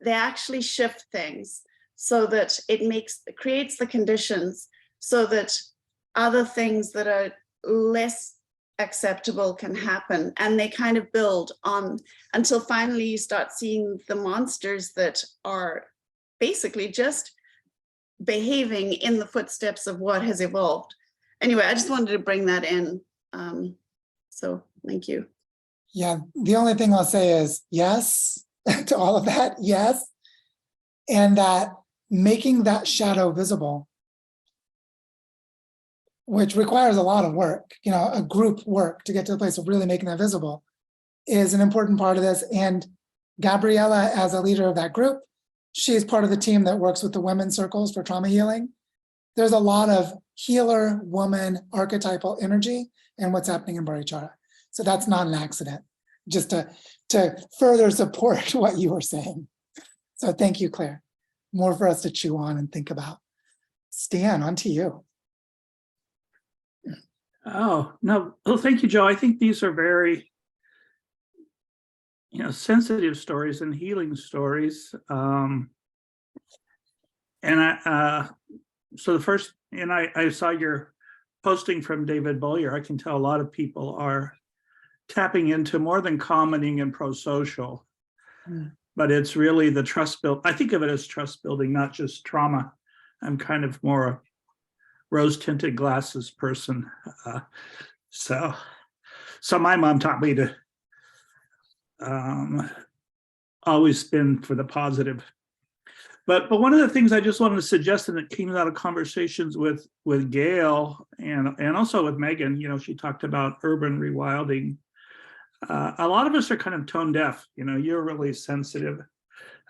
they actually shift things so that it creates the conditions so that other things that are less acceptable can happen, and they kind of build on until finally you start seeing the monsters that are basically just behaving in the footsteps of what has evolved. Anyway, I just wanted to bring that in. So thank you. Yeah, the only thing I'll say is yes to all of that, yes. And that making that shadow visible, which requires a lot of work, a group work to get to the place of really making that visible, is an important part of this. And Gabriella, as a leader of that group, she's part of the team that works with the women's circles for trauma healing. There's a lot of healer woman archetypal energy in what's happening in Barichara. So that's not an accident, just to further support what you were saying. So thank you, Claire. More for us to chew on and think about. Stan, on to you. Oh, no. Well, thank you, Joe. I think these are very, sensitive stories and healing stories. And so the first, and I saw your posting from David Bollier. I can tell a lot of people are tapping into more than commenting and pro-social, but it's really the trust build. I think of it as trust building, not just trauma. I'm kind of more a rose-tinted glasses person. So my mom taught me to always spin for the positive. But one of the things I just wanted to suggest, and it came out of conversations with Gail and also with Megan, she talked about urban rewilding. A lot of us are kind of tone deaf. You're really sensitive,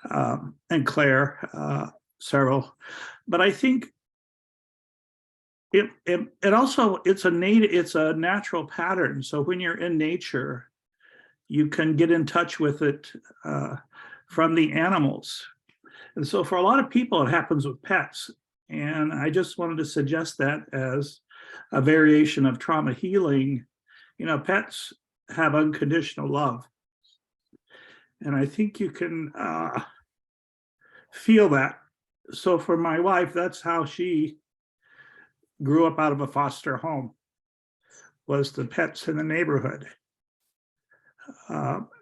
and Claire, several. But I think it also it's a natural pattern. So when you're in nature, you can get in touch with it from the animals. And so for a lot of people, it happens with pets. And I just wanted to suggest that as a variation of trauma healing, pets have unconditional love. And I think you can feel that. So for my wife, that's how she grew up out of a foster home, was the pets in the neighborhood.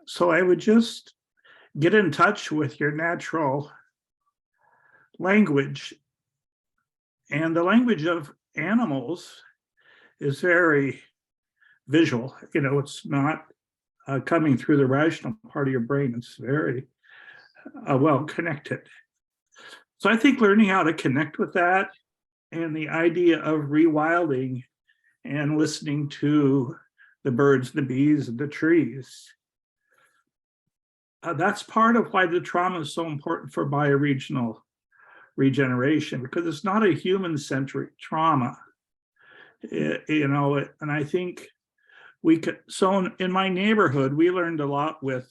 So I would just get in touch with your natural language. And the language of animals is very visual. It's not coming through the rational part of your brain. It's very well connected. So I think learning how to connect with that, and the idea of rewilding and listening to the birds, the bees, and the trees, that's part of why the trauma is so important for bioregional regeneration, because it's not a human-centric trauma. And I think so in my neighborhood, we learned a lot with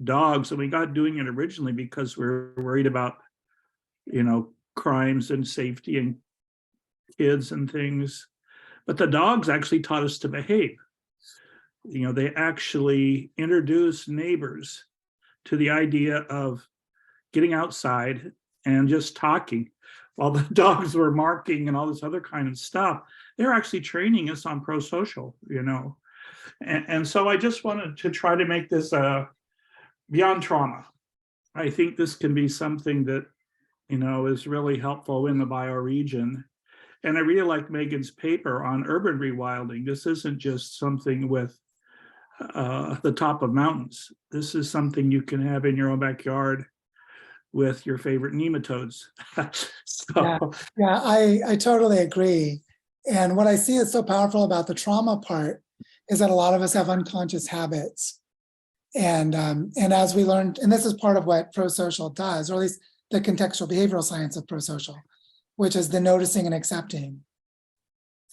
dogs, and we got doing it originally because we were worried about, crimes and safety and kids and things. But the dogs actually taught us to behave. They actually introduced neighbors to the idea of getting outside and just talking while the dogs were marking and all this other kind of stuff. They're actually training us on pro-social, And so I just wanted to try to make this beyond trauma. I think this can be something that, is really helpful in the bioregion. And I really like Megan's paper on urban rewilding. This isn't just something with the top of mountains. This is something you can have in your own backyard with your favorite nematodes. Yeah, I totally agree. And what I see is so powerful about the trauma part is that a lot of us have unconscious habits. And as we learned, and this is part of what pro-social does, or at least the contextual behavioral science of pro-social, which is the noticing and accepting.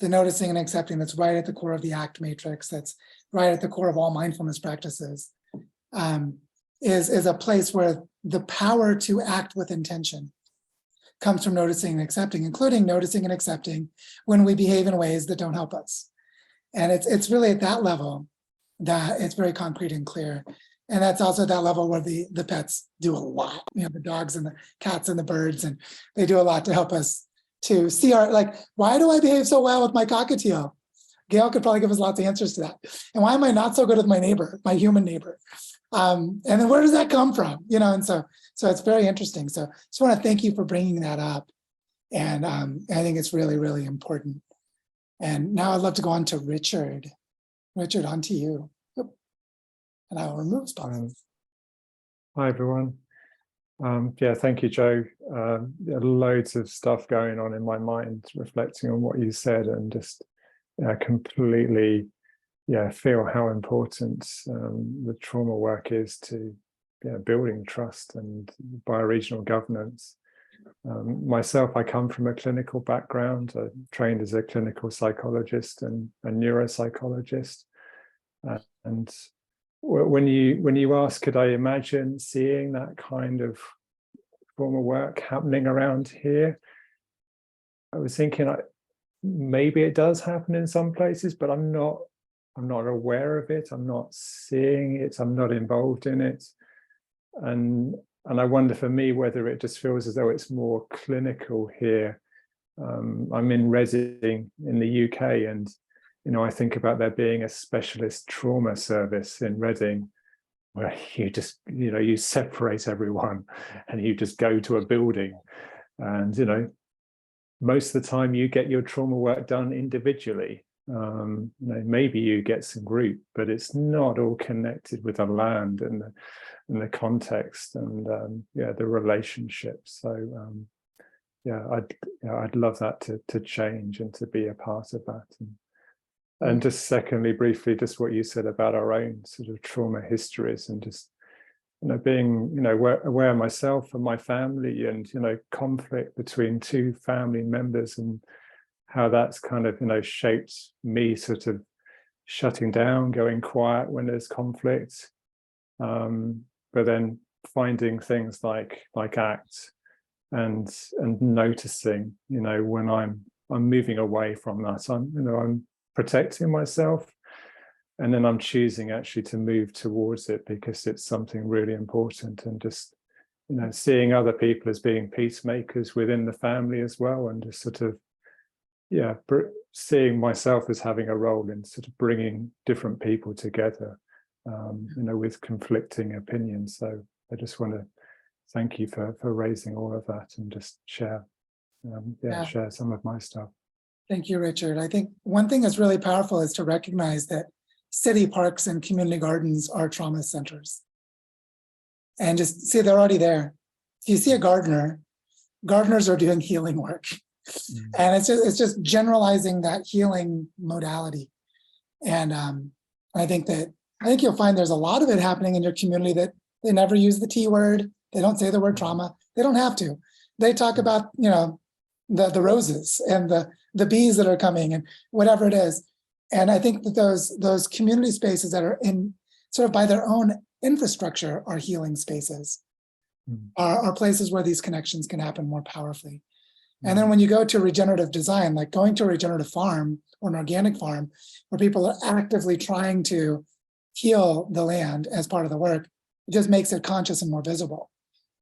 The noticing and accepting that's right at the core of the ACT matrix, that's right at the core of all mindfulness practices, is a place where the power to act with intention comes from noticing and accepting, including noticing and accepting when we behave in ways that don't help us. And it's really at that level that it's very concrete and clear. And that's also that level where the pets do a lot, the dogs and the cats and the birds, and they do a lot to help us to see why do I behave so well with my cockatiel? Gail could probably give us lots of answers to that. And why am I not so good with my neighbor, my human neighbor? And then where does that come from? And so it's very interesting. So just want to thank you for bringing that up. And I think it's really, really important. And now I'd love to go on to Richard. Richard, on to you. Yep. And I will remove spots. Hi, everyone. Thank you, Joe. Loads of stuff going on in my mind, reflecting on what you said, and just completely feel how important the trauma work is to building trust and bioregional governance. Myself, I come from a clinical background. I trained as a clinical psychologist and a neuropsychologist. And when you ask, could I imagine seeing that kind of trauma work happening around here? I was thinking maybe it does happen in some places, but I'm not aware of it. I'm not seeing it. I'm not involved in it. And I wonder for me whether it just feels as though it's more clinical here. I'm in Reading in the UK, and I think about there being a specialist trauma service in Reading where you just you separate everyone and you just go to a building, and most of the time you get your trauma work done individually. Maybe you get some group, but it's not all connected with the land and the context and the relationships. So I'd love that to change and to be a part of that. And just secondly, briefly, just what you said about our own sort of trauma histories, and just being aware myself and my family, and conflict between two family members, and how that's kind of shaped me, sort of shutting down, going quiet when there's conflict, but then finding things like ACT and noticing when I'm moving away from that. I'm protecting myself, and then I'm choosing actually to move towards it because it's something really important, and just, you know, seeing other people as being peacemakers within the family as well, and just sort of, yeah, seeing myself as having a role in sort of bringing different people together, you know, with conflicting opinions. So I just want to thank you for raising all of that, and just share share some of my stuff. Thank you, Richard. I think one thing that's really powerful is to recognize that city parks and community gardens are trauma centers. And just see, they're already there. If you see a gardener, gardeners are doing healing work. And it's just generalizing that healing modality. And I think you'll find there's a lot of it happening in your community that they never use the T word. They don't say the word trauma. They don't have to. They talk about, you know, the roses and the bees that are coming and whatever it is. And I think that those community spaces that are in sort of by their own infrastructure are healing spaces, are places where these connections can happen more powerfully. And then when you go to regenerative design, like going to a regenerative farm or an organic farm, where people are actively trying to heal the land as part of the work, it just makes it conscious and more visible.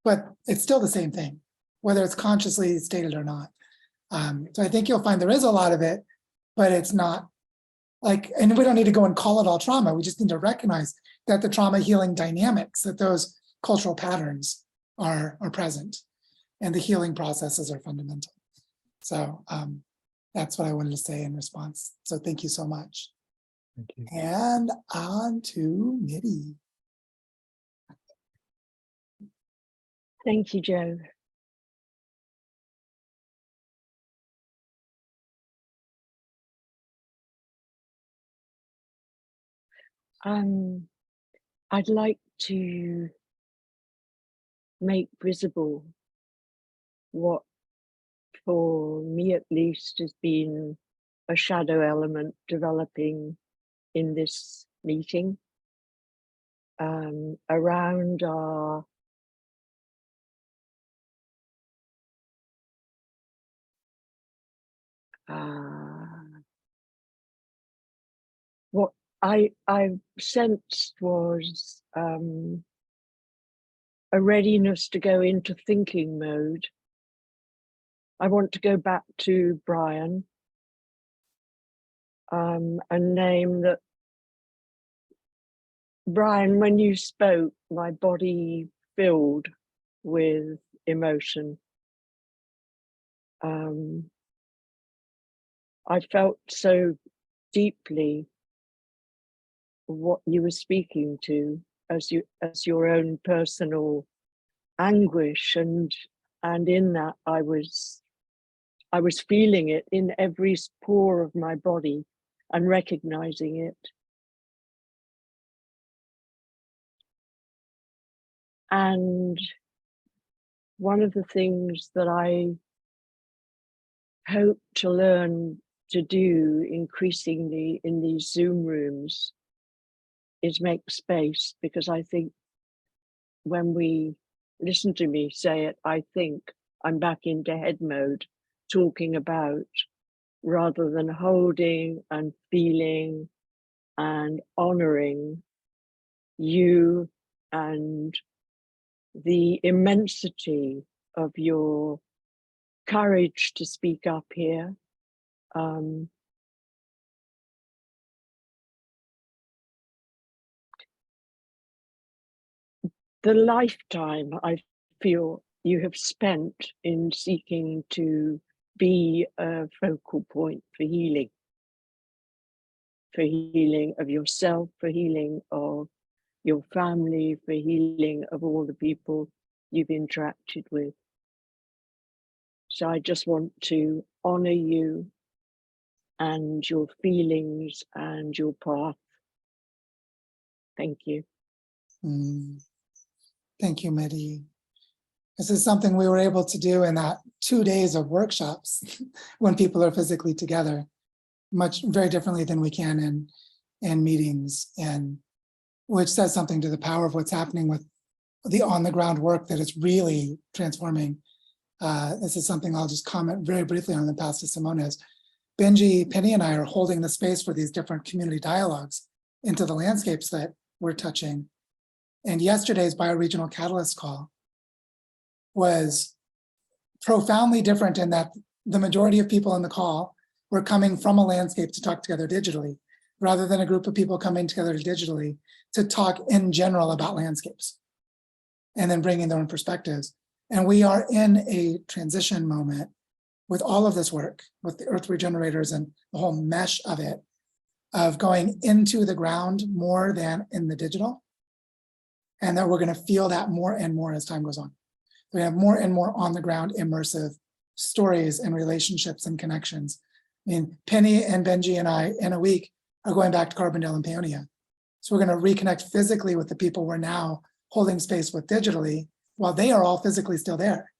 But it's still the same thing, whether it's consciously stated or not. So I think you'll find there is a lot of it, but it's not like, and we don't need to go and call it all trauma. We just need to recognize that the trauma healing dynamics, that those cultural patterns are present, and the healing processes are fundamental. So that's what I wanted to say in response. So thank you so much. Thank you. And on to Mitty. Thank you, Joe. I'd like to make visible what, for me at least, has been a shadow element developing in this meeting around our what I sensed was a readiness to go into thinking mode. I want to go back to Brian, a name that, Brian, when you spoke, my body filled with emotion. I felt so deeply what you were speaking to as your own personal anguish, and in that I was feeling it in every pore of my body and recognizing it. And one of the things that I hope to learn to do increasingly in these Zoom rooms is make space, because I think when we listen to me say it, I think I'm back into head mode, talking about, rather than holding and feeling and honoring you and the immensity of your courage to speak up here. The lifetime I feel you have spent in seeking to be a focal point for healing of yourself, for healing of your family, for healing of all the people you've interacted with. So I just want to honor you and your feelings and your path. Thank you. Thank you, Mitty. This is something we were able to do in that 2 days of workshops when people are physically together, very differently than we can in meetings, and which says something to the power of what's happening with the on-the-ground work that is really transforming. This is something I'll just comment very briefly on, and pass to Simone. Benji, Penny, and I are holding the space for these different community dialogues into the landscapes that we're touching. And yesterday's BioRegional Catalyst call was profoundly different in that the majority of people in the call were coming from a landscape to talk together digitally, rather than a group of people coming together digitally to talk in general about landscapes and then bringing their own perspectives. And we are in a transition moment with all of this work, with the earth regenerators and the whole mesh of it, of going into the ground more than in the digital. And that we're going to feel that more and more as time goes on. We have more and more on the ground immersive stories and relationships and connections. I mean, Penny and Benji and I in a week are going back to Carbondale and Paonia. So we're going to reconnect physically with the people we're now holding space with digitally, while they are all physically still there.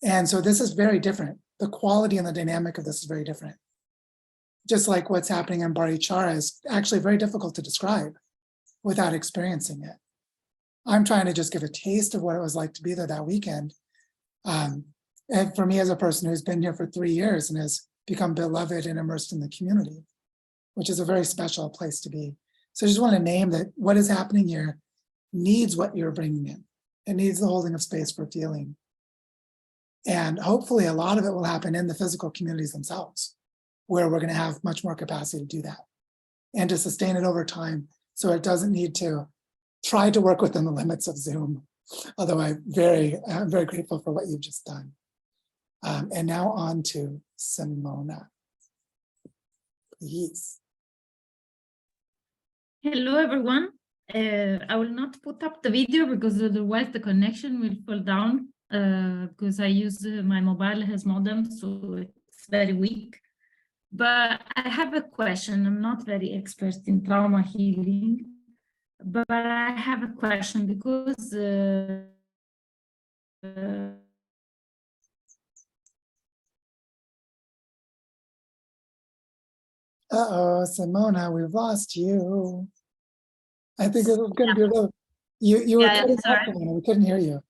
And so this is very different. The quality and the dynamic of this is very different. Just like what's happening in Barichara is actually very difficult to describe without experiencing it. I'm trying to just give a taste of what it was like to be there that weekend. And for me as a person who's been here for 3 years and has become beloved and immersed in the community, which is a very special place to be. So I just want to name that what is happening here needs what you're bringing in. It needs the holding of space for feeling. And hopefully a lot of it will happen in the physical communities themselves, where we're going to have much more capacity to do that and to sustain it over time. So it doesn't need to try to work within the limits of Zoom. Although I'm very grateful for what you've just done. And now on to Simona, please. Hello, everyone. I will not put up the video because otherwise the connection will fall down because I use my mobile has modem, so it's very weak. But I have a question. I'm not very expert in trauma healing, but I have a question because Uh-oh, Simona, we've lost you. I think it was going to be a little, you were cutting out, Simona, we couldn't hear you.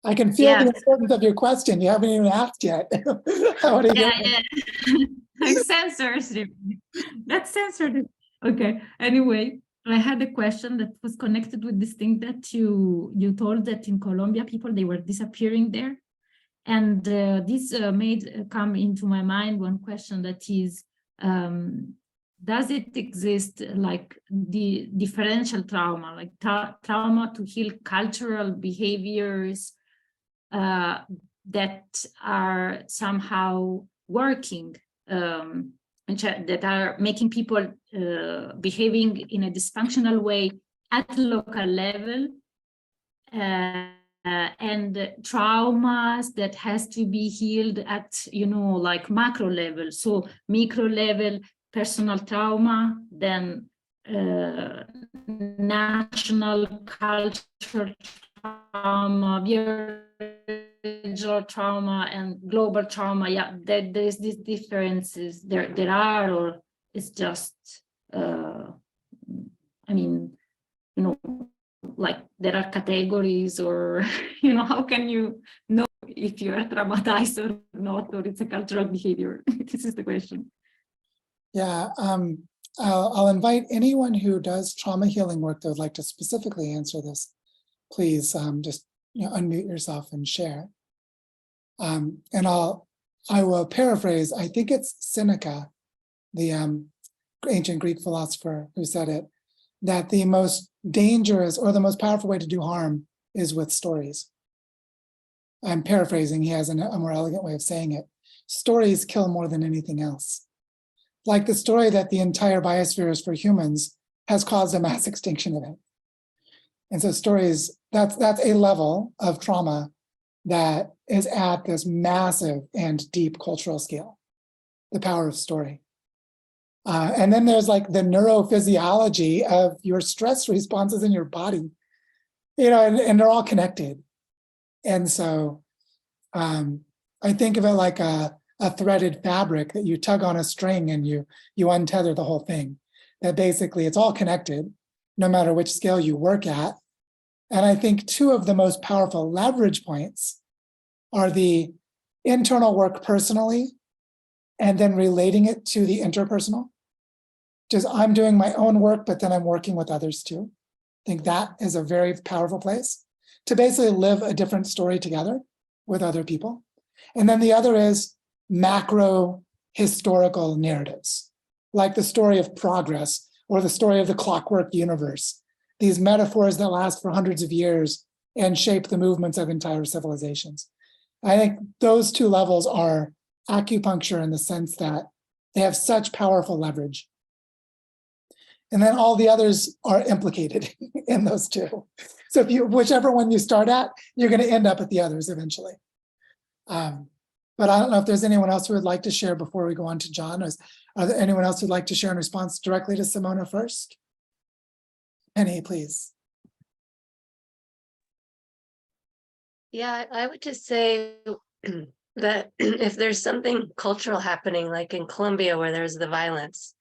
I can feel the importance of your question. You haven't even asked yet. How do you Sensors. That's censored. Okay. Anyway, I had a question that was connected with this thing that you told that in Colombia people they were disappearing there, and this made come into my mind one question that is. Does it exist like the differential trauma, like trauma to heal cultural behaviors that are somehow working, that are making people behaving in a dysfunctional way at local level, and traumas that has to be healed at, like macro level. So micro level, personal trauma, then national cultural trauma, biological trauma, and global trauma. Yeah, there's these differences. There are, or it's just, like there are categories, or how can you know if you are traumatized or not, or it's a cultural behavior? This is the question. Yeah, I'll invite anyone who does trauma healing work that would like to specifically answer this. Please just unmute yourself and share. And I will paraphrase. I think it's Seneca, the ancient Greek philosopher, who said it, that the most dangerous or the most powerful way to do harm is with stories. I'm paraphrasing. He has a more elegant way of saying it. Stories kill more than anything else. Like the story that the entire biosphere is for humans has caused a mass extinction event. And so stories, that's a level of trauma that is at this massive and deep cultural scale, the power of story. And then there's like the neurophysiology of your stress responses in your body, and they're all connected. And so I think of it like a threaded fabric that you tug on a string and you untether the whole thing. That basically it's all connected, no matter which scale you work at. And I think two of the most powerful leverage points are the internal work personally, and then relating it to the interpersonal. just I'm doing my own work, but then I'm working with others too. I think that is a very powerful place to basically live a different story together with other people. And then the other is macro historical narratives, like the story of progress or the story of the clockwork universe, these metaphors that last for hundreds of years and shape the movements of entire civilizations. I think those two levels are acupuncture in the sense that they have such powerful leverage. And then all the others are implicated in those two. So if you, whichever one you start at, you're going to end up at the others eventually. But I don't know if there's anyone else who would like to share before we go on to John. Are there anyone else who'd like to share in response directly to Simona first? Penny, please. Yeah, I would just say that if there's something cultural happening, like in Colombia where there's the violence,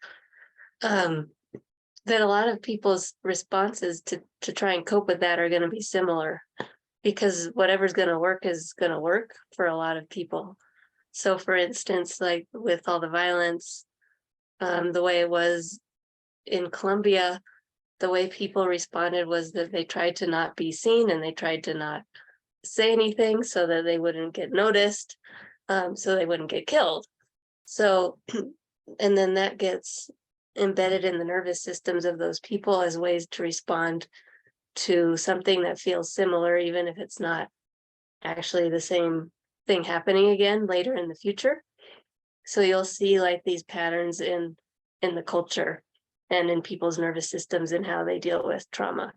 that a lot of people's responses to try and cope with that are going to be similar, because whatever's going to work is going to work for a lot of people. So for instance, like with all the violence, the way it was in Colombia, the way people responded was that they tried to not be seen and they tried to not say anything so that they wouldn't get noticed, so they wouldn't get killed. So, and then that gets embedded in the nervous systems of those people as ways to respond to something that feels similar, even if it's not actually the same thing happening again later in the future. So you'll see like these patterns in the culture and in people's nervous systems and how they deal with trauma.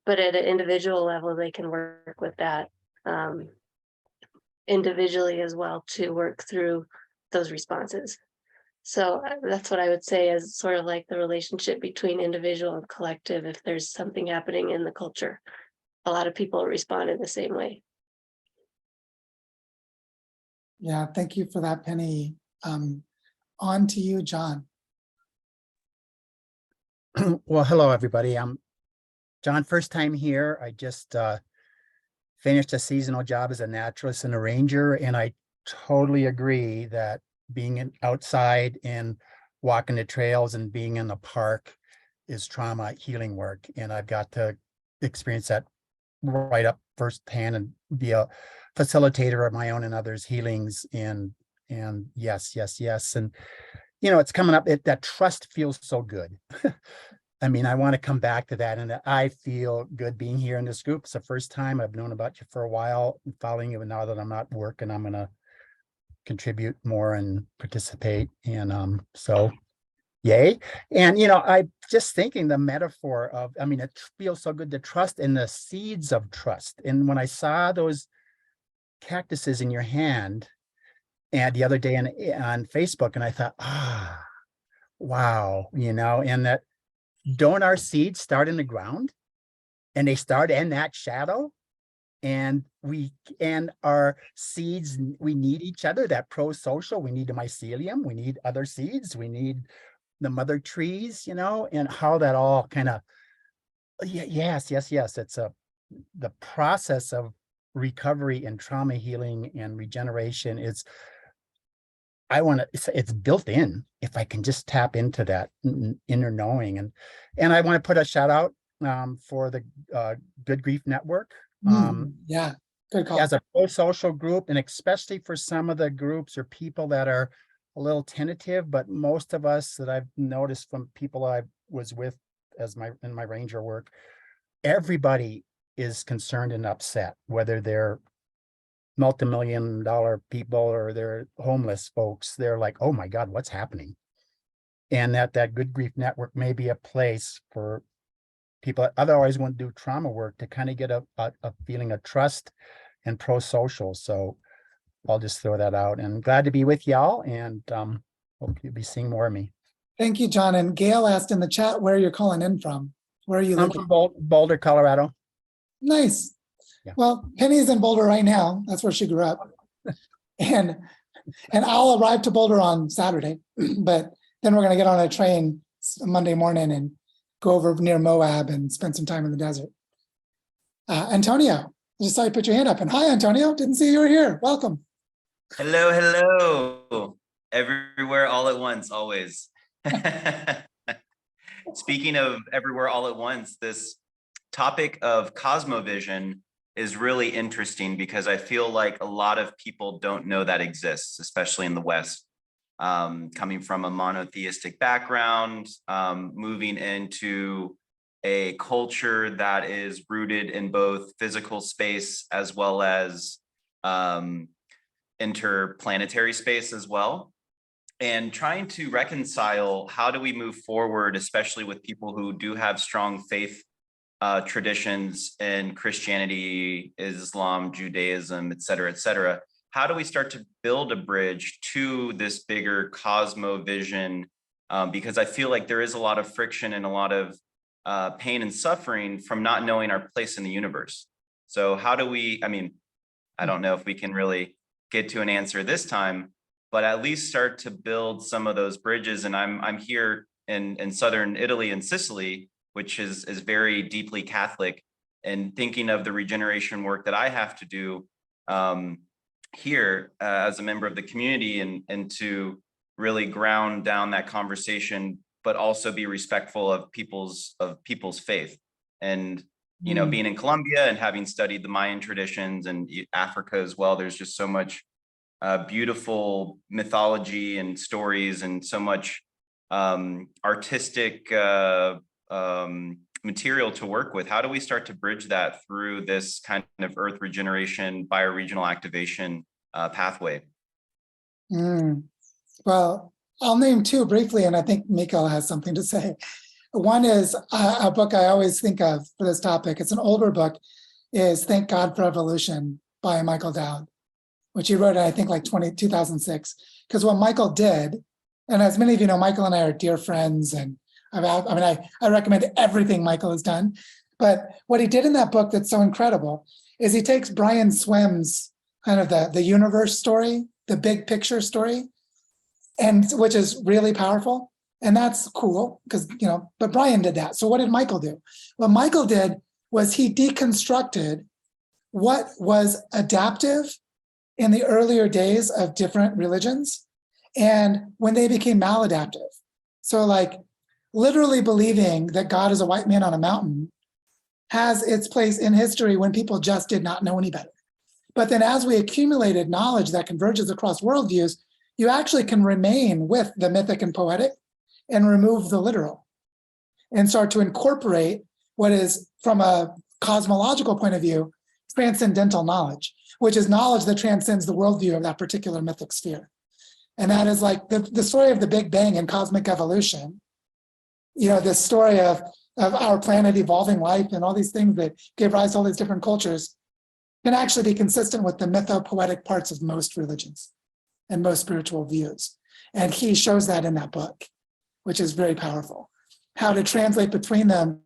But at an individual level, they can work with that individually as well to work through those responses. So that's what I would say is sort of like the relationship between individual and collective. If there's something happening in the culture, a lot of people respond in the same way. Yeah, thank you for that, Penny. On to you, John. Well, hello, everybody. I'm John, first time here. I just finished a seasonal job as a naturalist and a ranger, and I totally agree that being outside and walking the trails and being in the park is trauma healing work. And I've got to experience that right up firsthand and be a facilitator of my own and others' healings. And yes. And, you know, it's coming up. That trust feels so good. I mean, I want to come back to that. And I feel good being here in this group. It's the first time. I've known about you for a while and following you. And now that I'm not working, I'm going to contribute more and participate. And so yay. And, you know, I'm just thinking the metaphor of, I mean, it feels so good to trust in the seeds of trust. And when I saw those cactuses in your hand and the other day on Facebook, and I thought, wow, you know, and that don't our seeds start in the ground and they start in that shadow? And our seeds, we need each other, that pro-social, we need the mycelium, we need other seeds, we need the mother trees, you know, and how that all kind of, yes. It's the process of recovery and trauma healing and regeneration is, it's built in if I can just tap into that inner knowing. And I want to put a shout out for the Good Grief Network. Yeah, good call. As a pro-social group, and especially for some of the groups or people that are a little tentative, but most of us that I've noticed from people I was with in my ranger work, everybody is concerned and upset, whether they're multi-million-dollar people or they're homeless folks. They're like, oh my God, what's happening? And that Good Grief Network may be a place for people that otherwise want to do trauma work to kind of get a feeling of trust and pro-social. So I'll just throw that out, and glad to be with y'all, and hope you'll be seeing more of me. Thank you, John. And Gail asked in the chat where you're calling in from. Where are you I'm looking? from Boulder, Colorado. Nice. Yeah. Well, Penny's in Boulder right now. That's where she grew up. And I'll arrive to Boulder on Saturday, but then we're going to get on a train Monday morning and go over near Moab and spend some time in the desert. Antonio, I just saw you put your hand up. And hi, Antonio. Didn't see you were here. Welcome. Hello. Everywhere, all at once, always. speaking of everywhere all at once, this topic of cosmovision is really interesting because I feel like a lot of people don't know that exists, especially in the West. Coming from a monotheistic background, moving into a culture that is rooted in both physical space as well as interplanetary space as well. And trying to reconcile how do we move forward, especially with people who do have strong faith traditions in Christianity, Islam, Judaism, et cetera, how do we start to build a bridge to this bigger cosmovision? Because I feel like there is a lot of friction and a lot of pain and suffering from not knowing our place in the universe. So how do we, I mean, I don't know if we can really get to an answer this time, but at least start to build some of those bridges. And I'm here in Southern Italy and Sicily, which is very deeply Catholic, and thinking of the regeneration work that I have to do here as a member of the community, and to really ground down that conversation, but also be respectful of people's faith. And you know, being in Colombia and having studied the Mayan traditions and Africa as well, there's just so much beautiful mythology and stories and so much artistic material to work with. How do we start to bridge that through this kind of earth regeneration, bioregional activation pathway? Well, I'll name two briefly, and I think Mikael has something to say. One is a book I always think of for this topic. It's an older book, is Thank God for Evolution by Michael Dowd, which he wrote in, I think, like 2006. Because what Michael did, and as many of you know, Michael and I are dear friends, and I recommend everything Michael has done. But what he did in that book that's so incredible is he takes Brian Swimm's kind of the universe story, the big picture story, and which is really powerful. And that's cool because, you know, but Brian did that. So what did Michael do? What Michael did was he deconstructed what was adaptive in the earlier days of different religions and when they became maladaptive. So like literally believing that God is a white man on a mountain has its place in history when people just did not know any better. But then as we accumulated knowledge that converges across worldviews, you actually can remain with the mythic and poetic and remove the literal and start to incorporate what is, from a cosmological point of view, transcendental knowledge, which is knowledge that transcends the worldview of that particular mythic sphere. And that is like the story of the Big Bang and cosmic evolution, you know, this story of our planet evolving life and all these things that gave rise to all these different cultures can actually be consistent with the mythopoetic parts of most religions and most spiritual views. And he shows that in that book, which is very powerful. How to translate between them